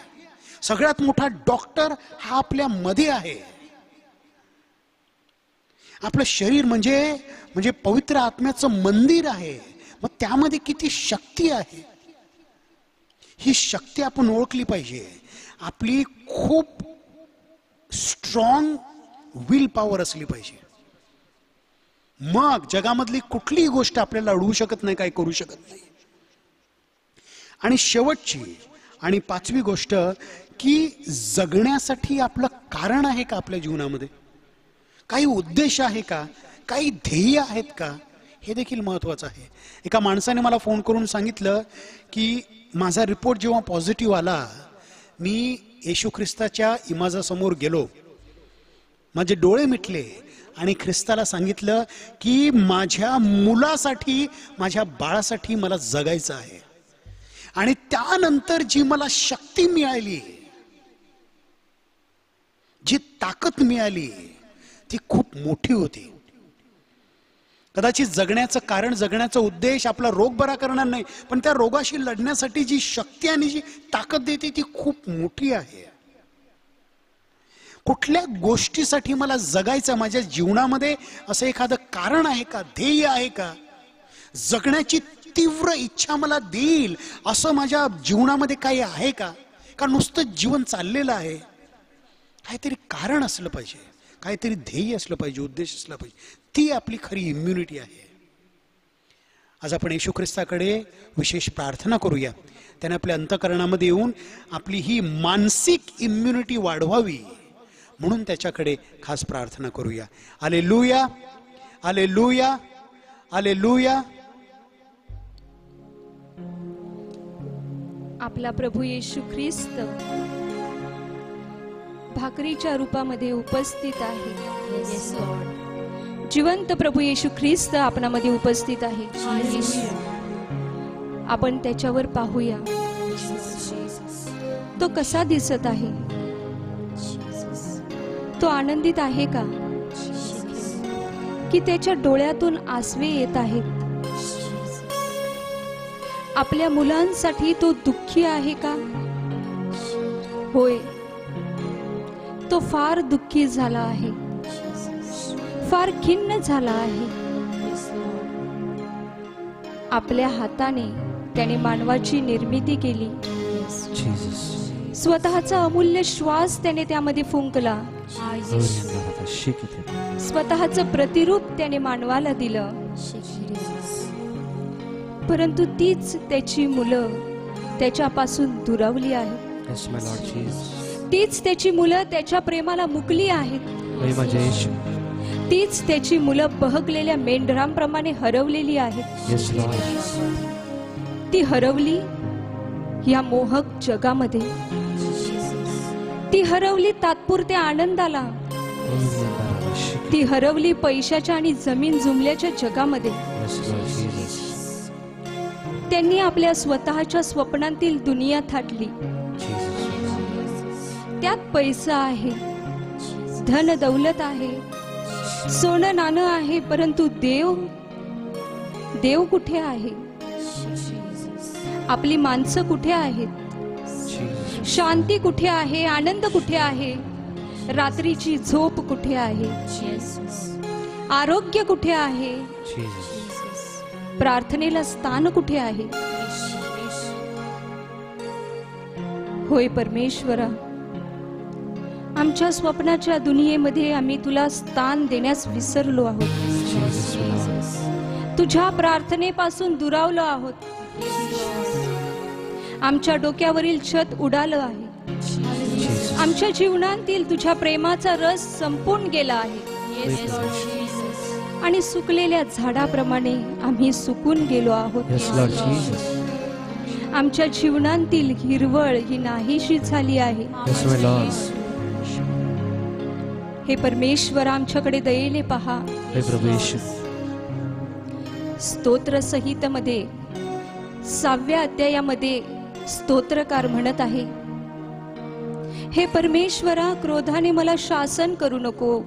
सगळ्यात मोठा डॉक्टर हा आपल्या मध्ये आहे. आपलं शरीर म्हणजे पवित्र आत्म्याचं मंदिर आहे. मग त्यामध्ये किती शक्ती आहे, ही शक्ती आपण ओळखली पाहिजे. आपली खूप स्ट्रॉंग विल पॉवर असली पाहिजे. मग जगामधली कुठलीही गोष्ट आपल्याला अडवू शकत नाही, काय करू शकत नाही. आणि शेवटची आणि 5वी गोष्ट, की जगण्यासाठी आपलं कारण आहे का आपल्या जीवनामध्ये, काही उद्देश आहे का, काही ध्येय आहेत का, हे देखील महत्वाचं आहे. एका माणसाने मला फोन करून सांगितलं की माझा रिपोर्ट जेव्हा पॉझिटिव्ह आला, मी येशू ख्रिस्ताच्या इमाजासमोर गेलो, माझे डोळे मिटले आणि ख्रिस्ताला सांगितलं की माझ्या मुलासाठी, माझ्या बाळासाठी मला जगायचं आहे. आणि त्यानंतर जी मला शक्ती मिळाली, जी ताकद मिळाली, ती खूप मोठी होती. कदाचित जगण्याचं कारण, जगण्याचा उद्देश आपला रोग बरा करणार नाही, पण त्या रोगाशी लढण्यासाठी जी शक्ती आणि जी ताकद देते ती खूप मोठी आहे. कुठल्या गोष्टीसाठी मला जगायचं, माझ्या जीवनामध्ये असं एखादं कारण आहे का, ध्येय आहे का, जगण्याची तीव्र इच्छा मला देईल असं माझ्या जीवनामध्ये काही आहे का, का नुसतं जीवन चाललेलं आहे. काहीतरी कारण असलं पाहिजे, काहीतरी ध्येय असलं पाहिजे, उद्देश असला पाहिजे. ती आपली खरी इम्युनिटी आहे. आज आपण येशू ख्रिस्ताकडे विशेष प्रार्थना करूया. त्याने आपल्या अंतःकरणामध्ये येऊन आपली ही मानसिक इम्युनिटी वाढवावी, म्हणून त्याच्याकडे खास प्रार्थना करूया. Hallelujah, hallelujah, hallelujah. आपला प्रभू येशू ख्रिस्त भाकरीच्या रूपामध्ये उपस्थित आहे. जिवंत प्रभू येशू ख्रिस्त आपणामध्ये उपस्थित आहे. आपण त्याच्यावर पाहूया, तो कसा दिसत आहे. तो आनंदित आहे का, की त्याच्या डोळ्यातून आसवे येत आहेत. आपल्या मुलांसाठी तो दुःखी आहे का. होय, तो फार दुःखी झाला आहे, फार खिन्न झाला आहे. आपल्या हाताने त्याने मानवाची निर्मिती केली. स्वतःचा अमूल्य श्वास त्याने त्यामध्ये फुंकला. स्वतःचं प्रतिरूप त्याने मानवाला दिलं. परंतु तीच त्याची मुलं त्याच्यापासून दुरावली आहेत. तीच त्याची मुलं त्याच्या प्रेमाला मुकली आहेत. तीच त्याची मुलं बहकलेल्या मेंढरांप्रमाणे हरवलेली आहेत. ती हरवली या मोहक जगामध्ये. ती हरवली तात्पुरत्या आनंदाला. ती हरवली पैशाच्या आणि जमीन जुमल्याच्या जगामध्ये. त्यांनी आपल्या स्वतःच्या स्वप्नांतील दुनिया थाटली. त्यात पैसा आहे, धन दौलत आहे, सोनं नाणं आहे, परंतु देव कुठे आहे. आपली माणसं कुठे आहेत. शांती कुठे आहे, आनंद कुठे आहे, रात्रीची झोप कुठे आहे, आरोग्य कुठे आहे, प्रार्थनेला स्थान कुठे आहे. होय परमेश्वरा, आमच्या स्वप्नाच्या दुनियेमध्ये आम्ही तुला स्थान देण्यास विसरलो आहोत. तुझ्या प्रार्थनेपासून दुरावलो आहोत. आमच्या डोक्यावरील छत उडालं आहे. आमच्या जीवनातील तुझ्या प्रेमाचा रस संपून गेला आहे आणि सुकलेल्या झाडाप्रमाणे आम्ही सुकून गेलो आहोत. आमच्या जीवनातील हिरवळ ही नाहीशी झाली आहे. हे परमेश्वर, आमच्याकडे दयेने पहा. स्तोत्र संहितेमध्ये 6व्या अध्यायामध्ये स्तोत्रकार म्हणत आहे, हे परमेश्वरा, क्रोधाने मला शासन करू नको,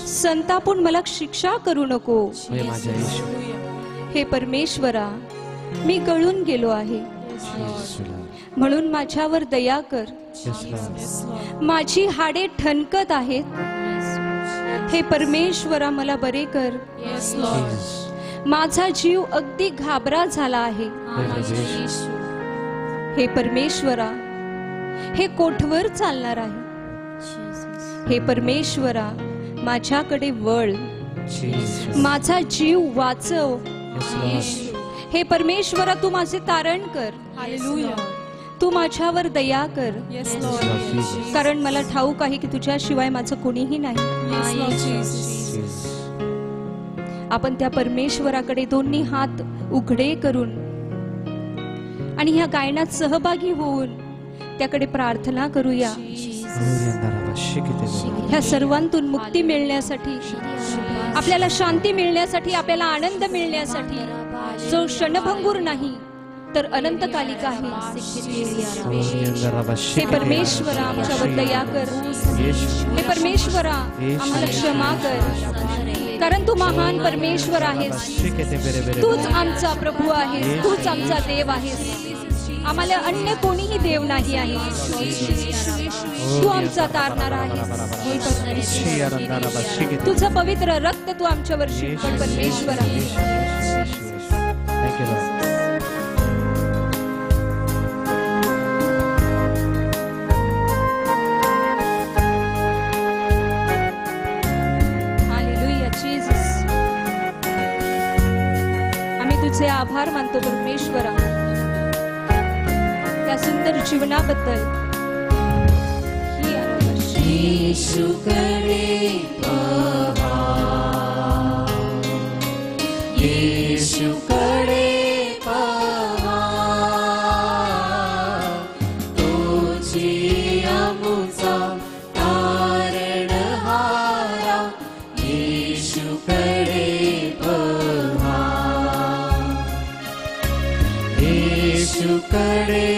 संतापून मला शिक्षा करू नको. हे परमेश्वरा, मी गळून गेलो आहे, म्हणून माझ्यावर दया कर. माझी हाडे ठणकत आहेत. हे परमेश्वरा, मला बरे कर. माझा जीव अगदी घाबरा झाला आहे. हे परमेश्वरा, हे कोठवर चालणार आहे. हे परमेश्वरा, माझ्याकडे वळ. माझा जीव वाचव. हे परमेश्वरा, तू माझे तारण कर. तू माझ्यावर दया कर. कारण मला ठाऊक आहे की तुझ्याशिवाय माझं कोणीही नाही. आपण त्या परमेश्वराकडे दोन्ही हात उघडे करून आणि ह्या गायनात सहभागी होऊन त्याकडे प्रार्थना करूया. ह्या सर्वांतून मुक्ती मिळण्यासाठी, आपल्याला शांती मिळण्यासाठी, आपल्याला आनंद मिळण्यासाठी, जो क्षणभंगूर नाही तर अनंतकालिक आहे. हे परमेश्वरा, आमच्यावर दया कर. हे परमेश्वरा, आम्हाला क्षमा कर. कारण तू महान परमेश्वर आहेस. तूच आमचा प्रभू आहेस. तूच आमचा देव आहेस. आम्हाला अन्य कोणीही देव नाही आहे. तू आमचा तारणारा आहेस. तुझं पवित्र रक्त तू आमच्यावर शिंपड परमेश्वरा. तुझे आभार मानतो परमेश्वरा, त्या सुंदर जीवनाबद्दल. येशूकडे पहा, येशूकडे पहा, तोची आमचा तारणहारा. येशूकडे पहा, येशूकडे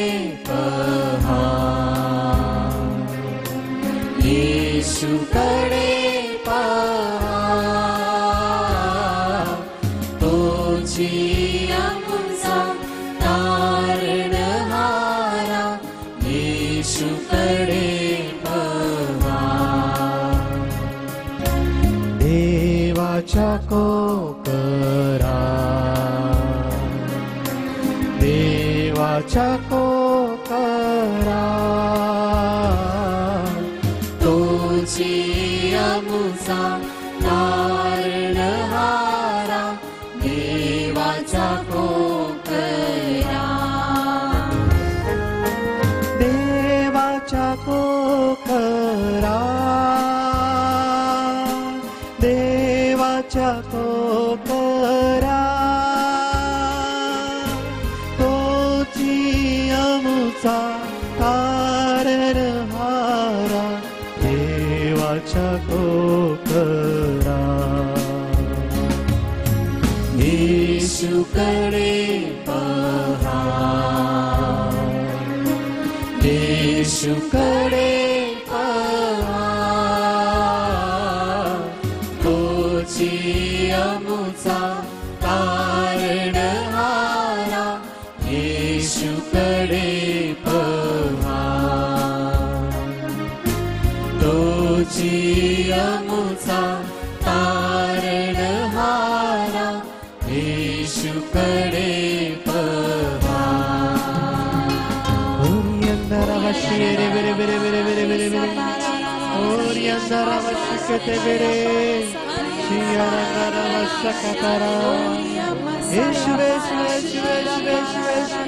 पहा, येशूकडे पहा, तोची आमचा तारणहारा. येशूकडे पहा, देवाच्या कोकरा, देवाच्या कोकरा, तोची आमचा तारणहारा. देवाच्या कोकरा, देवाच्या कोकरा, देवाच्या कोकरा, तोची आमचा तारणहारा. देवाच्या कोकरा, येशूकडे पहा, येशूकडे पहा, तोची आमचा तारणहारा. येशूकडे पहा. येशूकडे पहा. ओरी अंधारावाशी रे बेरे बेरे बेरे बेरे बेरे बेरे. ओरी अंधारावाशी केते बेरे. शियारांधारावाशा कातारा. येशू येशू येशू येशू येशू येशू.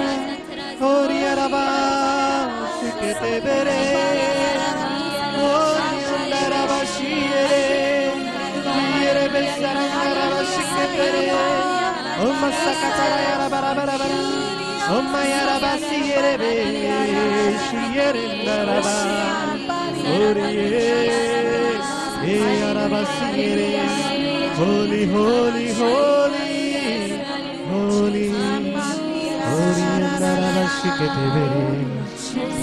ओरी अराबाशी केते बेरे. ओरी अंधारावाशी रे. Yere besarangara vashikere. Oma sakatara yara bara bara bara. Oma yara basi yere be. Shiyere ndara ba. Oriye. Yara basi yere. Holy, holy, holy, holy. Ori ndara vashikete bere.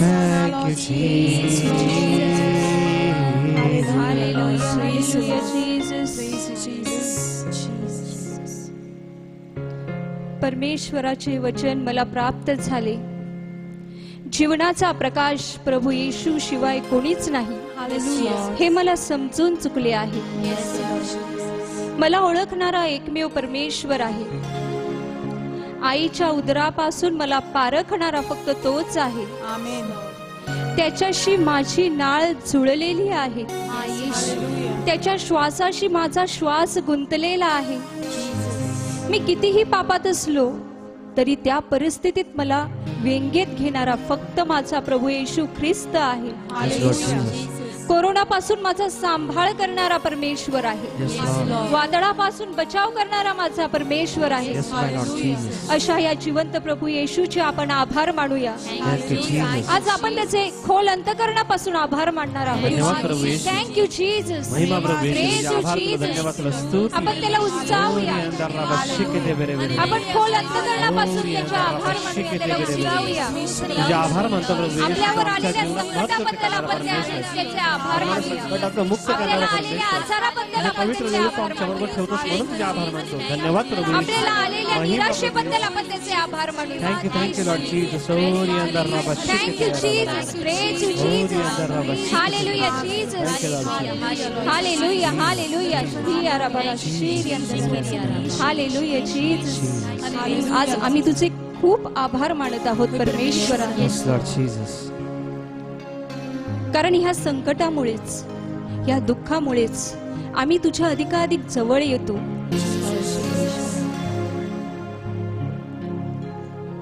Thank you, Jesus. परमेश्वराचे वचन मला प्राप्त झाले. जीवनाचा प्रकाश प्रभू येशू शिवाय कोणीच नाही हे मला समजून चुकले आहे. मला ओळखणारा एकमेव परमेश्वर आहे. आईच्या उदरापासून मला पारखणारा फक्त तोच आहे. त्याच्याशी माझी नाळ जुळलेली आहे. त्याच्या श्वासाशी माझा श्वास गुंतलेला आहे. मी कितीही पापात असलो तरी त्या परिस्थितीत मला व्यंगेत घेणारा फक्त माझा प्रभू येशू ख्रिस्त आहे. कोरोनापासून माझा सांभाळ करणारा परमेश्वर आहे. वादळापासून बचाव करणारा माझा परमेश्वर आहे. अशा या जिवंत प्रभू येशूचे आपण आभार मानूया. आज आपण त्याचे खोल अंतःकरणापासून आभार मानणार आहोत. Thank you Jesus. आपण त्याला उंचावूया. आपण खोल अंतःकरणापासून त्याचे आभार मानूया. त्याला उंचावूया. आपल्यावर आलेल्या संकटाबद्दल आपण त्याचे आभार मानूया. मुक्त आपल्याला आलेल्या आजाराबद्दल आपण त्याचे आभार मानूया. धन्यवाद प्रभू. आपल्याला आलेल्या निराशेबद्दल आपण त्याचे आभार मानूया. Thank you Lord Jesus. Thank you Jesus. Praise you Jesus. Hallelujah Jesus. Hallelujah hallelujah. Hallelujah Jesus. आज आम्ही तुझे खूप आभार मानत आहोत परमेश्वरा. कारण ह्या संकटामुळेच या दुःखामुळेच आम्ही तुझ्या अधिकाधिक जवळ येतो.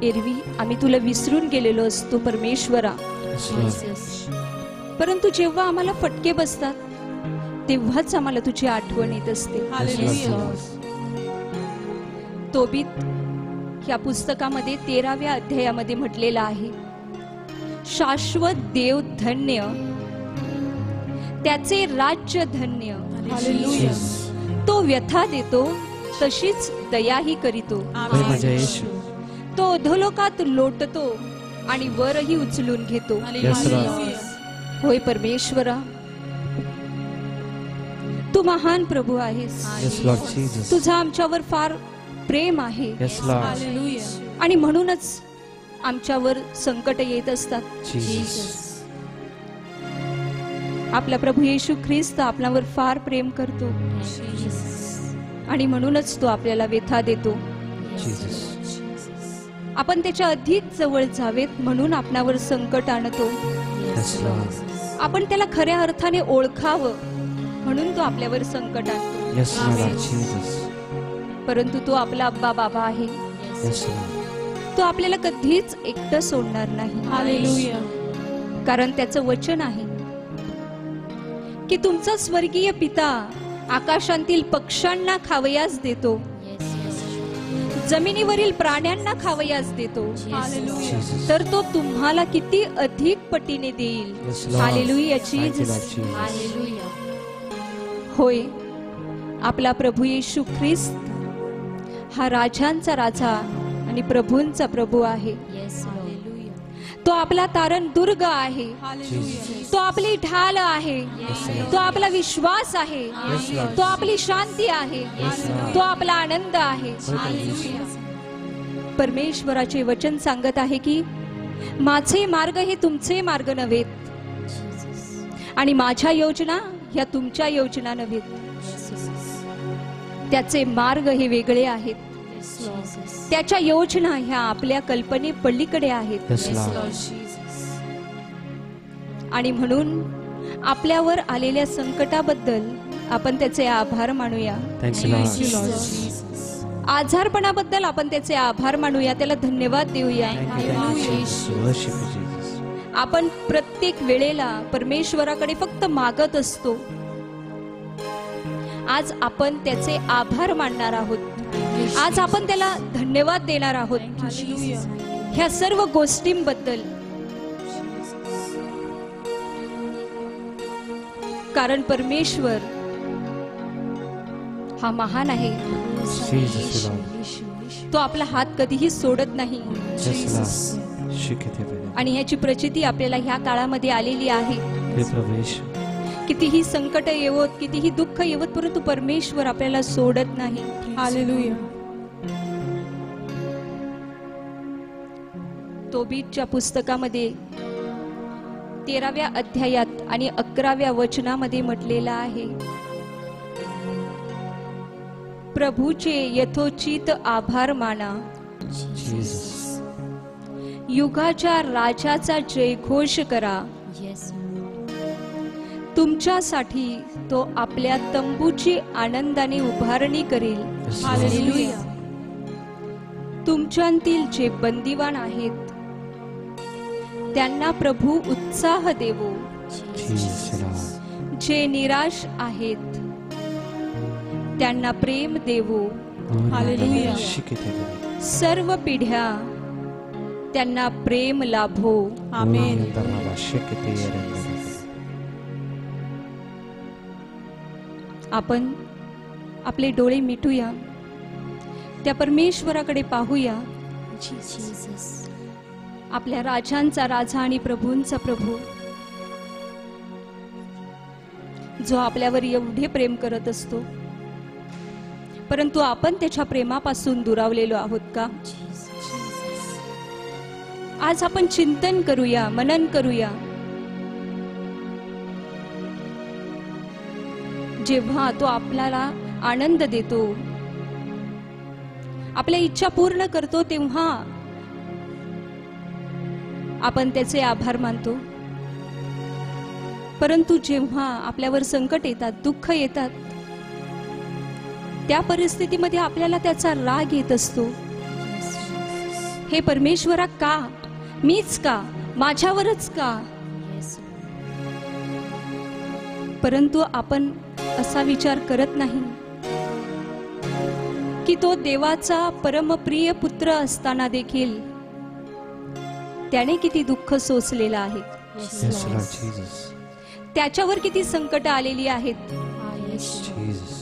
एरवी आम्ही तुला विसरून गेलेलो असतो परमेश्वरा. परंतु जेव्हा आम्हाला फटके बसतात तेव्हाच आम्हाला तुझी आठवण येत असते. तोबीत या पुस्तकामध्ये 13व्या अध्यायामध्ये म्हटलेलं आहे, शाश्वत देव धन्य, त्याचे राज्य धन्य. तो व्यथा देतो तशीच दयाही करीतो. तो अधोलोकात लोटतो आणि वरही उचलून घेतो. होय परमेश्वरा, तू महान प्रभू आहेस. तुझा आमच्यावर फार प्रेम आहे आणि म्हणूनच आमच्यावर संकट येत असतात. आपला प्रभू येशू ख्रिस्त आपल्यावर फार प्रेम करतो आणि म्हणूनच तो आपल्याला व्यथा देतो. आपण त्याच्या अधिक जवळ जावेत म्हणून आपल्यावर संकट आणतो. आपण त्याला खऱ्या अर्थाने ओळखावं म्हणून तो आपल्यावर संकट आणतो. परंतु तो आपला अब्बा बाबा आहे. तो आपल्याला कधीच एकटं सोडणार नाही. कारण त्याचं वचन आहे की तुमचा स्वर्गीय पिता आकाशांतील पक्ष्यांना खावयास देतो, जमिनीवरील प्राण्यांना खावयास देतो, तर तो तुम्हाला किती अधिक पटीने देईल. Hallelujah Jesus. होय, आपला प्रभू येशू ख्रिस्त हा राजांचा राजा आणि प्रभूंचा प्रभू आहे. तो आपला तारण दुर्ग आहे. तो आपली ढाल आहे. तो आपला विश्वास आहे. तो आपली शांती आहे. तो आपला आनंद आहे. परमेश्वराचे वचन सांगत आहे की माझे मार्ग हे तुमचे मार्ग नव्हेत आणि माझ्या योजना ह्या तुमच्या योजना नव्हेत. त्याचे मार्ग हे वेगळे आहेत त्याच्या योजना ह्या आपल्या कल्पने पलीकडे आहेत. Yes, Lord. आणि म्हणून आपल्यावर आलेल्या संकटाबद्दल आपण त्याचे आभार मानूया. Thank you, Lord. आजारपणाबद्दल आपण त्याचे आभार मानूया, त्याला धन्यवाद देऊया. Thank you, Jesus. Worship you, Jesus. आपण प्रत्येक वेळेला परमेश्वराकडे फक्त मागत असतो. आज आपण त्याचे आभार मानणार आहोत. आज आपण त्याला धन्यवाद देणार आहोत ह्या सर्व गोष्टींबद्दल. कारण परमेश्वर हा महान आहे. Jesus, Lord. तो आपला हात कधीही सोडत नाही. Yes, Lord. शिकते बरे. आणि ह्याची प्रचिती आपल्याला ह्या काळामध्ये आलेली आहे. हे प्रवेश. कितीही संकट येवोत, कितीही दुःख येवोत, परंतु परमेश्वर आपल्याला सोडत नाही. हालेलुया. तोबीतच्या पुस्तकामध्ये 13व्या अध्यायात आणि 11व्या वचनामध्ये म्हटलेलं आहे, प्रभूचे यथोचित आभार माना, Jesus. युगाच्या राजाचा जयघोष करा. तुमच्यासाठी तो आपल्या तंबूची आनंदाने उभारणी करेल. Yes, Lord. हालेलुया. तुमच्यातील जे बंदिवान आहेत त्यांना प्रभू उत्साह देवो. Jesus, Lord. जे निराश आहेत त्यांना प्रेम देवो. हालेलुया. शिकते बरे. सर्व पिढ्या त्यांना प्रेम लाभो. आमेन. अंतराला शिकते रे. आपण आपले डोळे मिटूया, त्या परमेश्वराकडे पाहूया, आपल्या राजांचा राजा आणि प्रभूंचा प्रभू, जो आपल्यावर एवढे प्रेम करत असतो, परंतु आपण त्याच्या प्रेमापासून दुरावलेलो आहोत का? आज आपण चिंतन करूया, मनन करूया. जेव्हा तो आपल्याला आनंद देतो, आपल्या इच्छा पूर्ण करतो, तेव्हा आपण त्याचे आभार मानतो. परंतु जेव्हा आपल्यावर संकट येतात, दुःख येतात, त्या परिस्थितीमध्ये आपल्याला त्याचा राग येत असतो. हे परमेश्वरा, का मीच का, माझ्यावरच का? परंतु आपण असा विचार करत नाही की तो देवाचा परमप्रिय पुत्र असताना देखील त्याने किती दुःख सोसलेलं आहे. Yes, Lord Jesus. त्याच्यावर किती संकट आलेली आहेत. Jesus.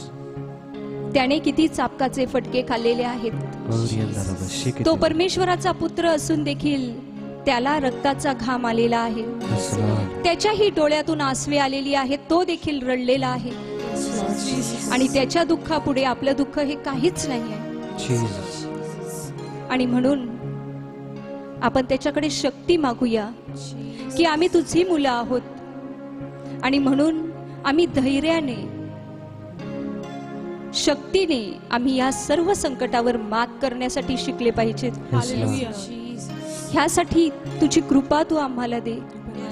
त्याने किती चापकाचे फटके खाल्लेले आहेत. गौरी अंतराला शिकते. तो परमेश्वराचा पुत्र असून देखील त्याला रक्ताचा घाम आलेला आहे. Yes, Lord. त्याच्याही डोळ्यातून आसवे आलेली आहेत. तो देखील रडलेला आहे. आणि त्याच्या दुःखापुढे आपलं दुःख हे काहीच नाही आहे. Jesus. आणि म्हणून आपण त्याच्याकडे शक्ती मागूया की आम्ही तुझी मुलं आहोत, आणि म्हणून आम्ही धैर्याने, शक्तीने आम्ही या सर्व संकटावर मात करण्यासाठी शिकले पाहिजेत. Yes, Lord. ह्यासाठी तुझी कृपा तू आम्हाला दे.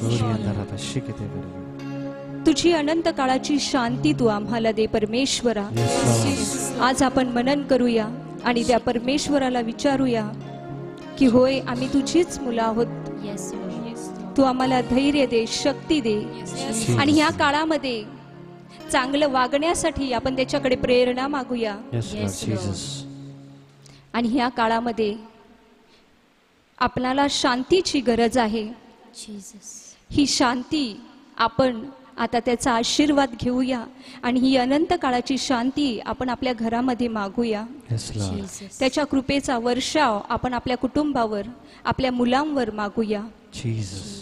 गौरी अंतराला शिकते बरे. तुझी अनंत काळाची शांती तू आम्हाला दे परमेश्वरा. Yes, Lord. आज आपण मनन करूया आणि त्या परमेश्वराला विचारूया की होय, आम्ही तुझीच मुलं आहोत. तू आम्हाला धैर्य दे, शक्ती दे, आणि ह्या काळामध्ये चांगलं वागण्यासाठी आपण त्याच्याकडे प्रेरणा मागूया. Yes, Lord Jesus. आणि ह्या काळामध्ये आपल्याला शांतीची गरज आहे. ही शांती आपण आता त्याचा आशीर्वाद घेऊया आणि ही अनंत काळाची शांती आपण आपल्या घरामध्ये मागूया. Yes, Lord. त्याच्या कृपेचा वर्षाव आपण आपल्या कुटुंबावर, आपल्या मुलांवर मागूया. Jesus.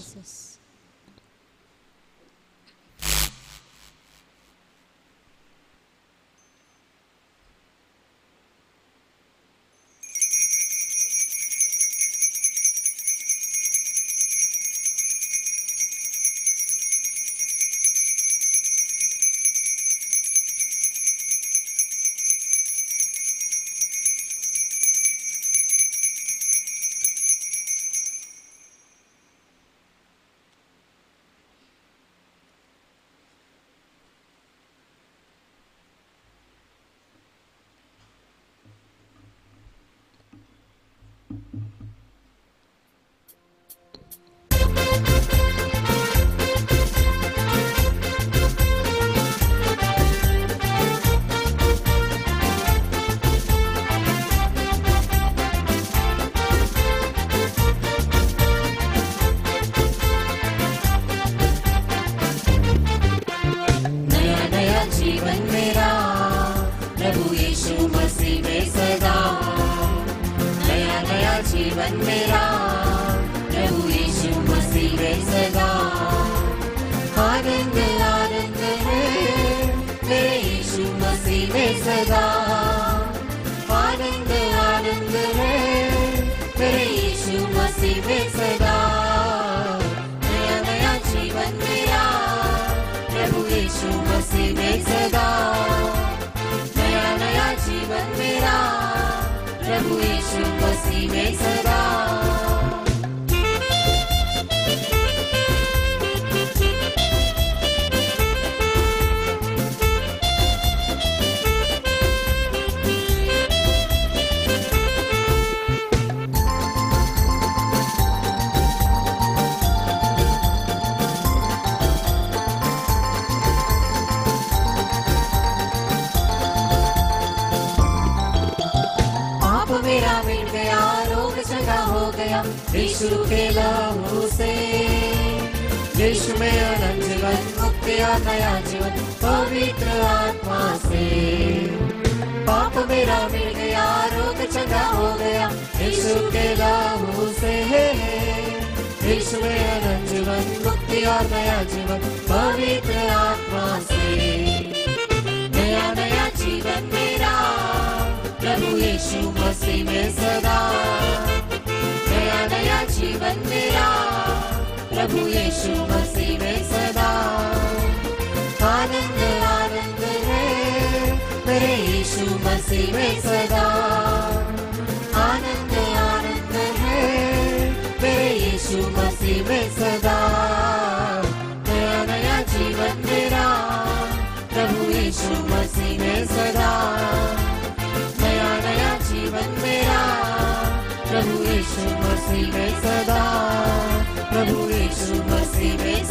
नया नया जीवन मेरा प्रभु यीशु मसीह में सदा। नया नया जीवन मेरा प्रभु यीशु मसीह में सदा। आनंद आनंद है मेरे यीशु मसीह में सदा। आनंद आनंद है मेरे यीशु मसीह में सदा। नया नया जीवन मेरा प्रभु यीशु मसीह में सदा। नया नया जीवन मेरा प्रभु यीशु मसीह में सदा। पाप मेरा मिट गया, रोग चंगा हो गया यीशु के लहू से। यीशु में अनंत जीवन, मुक्ति और नया जीवन पवित्र आत्मा से। पाप मेरा मिट गया, रोग चंगा हो गया यीशु के लहू से। यीशु में अनंत जीवन, मुक्ति और नया जीवन पवित्र आत्मा से। नया नया जीवन मेरा प्रभु यीशु मसीह में सदा। नया नया जीवन मेरा प्रभु यीशु मसीह में सदा। आनंद आनंद है मेरे यीशु मसीह में सदा। आनंद आनंद है मेरे यीशु मसीह में सदा। नया नया जीवन मेरा प्रभु यीशु मसीह में सदा। नया नया जीवन मेरा प्रभु यीशु मसीह में सदा। प्रभु यीशु मसीह में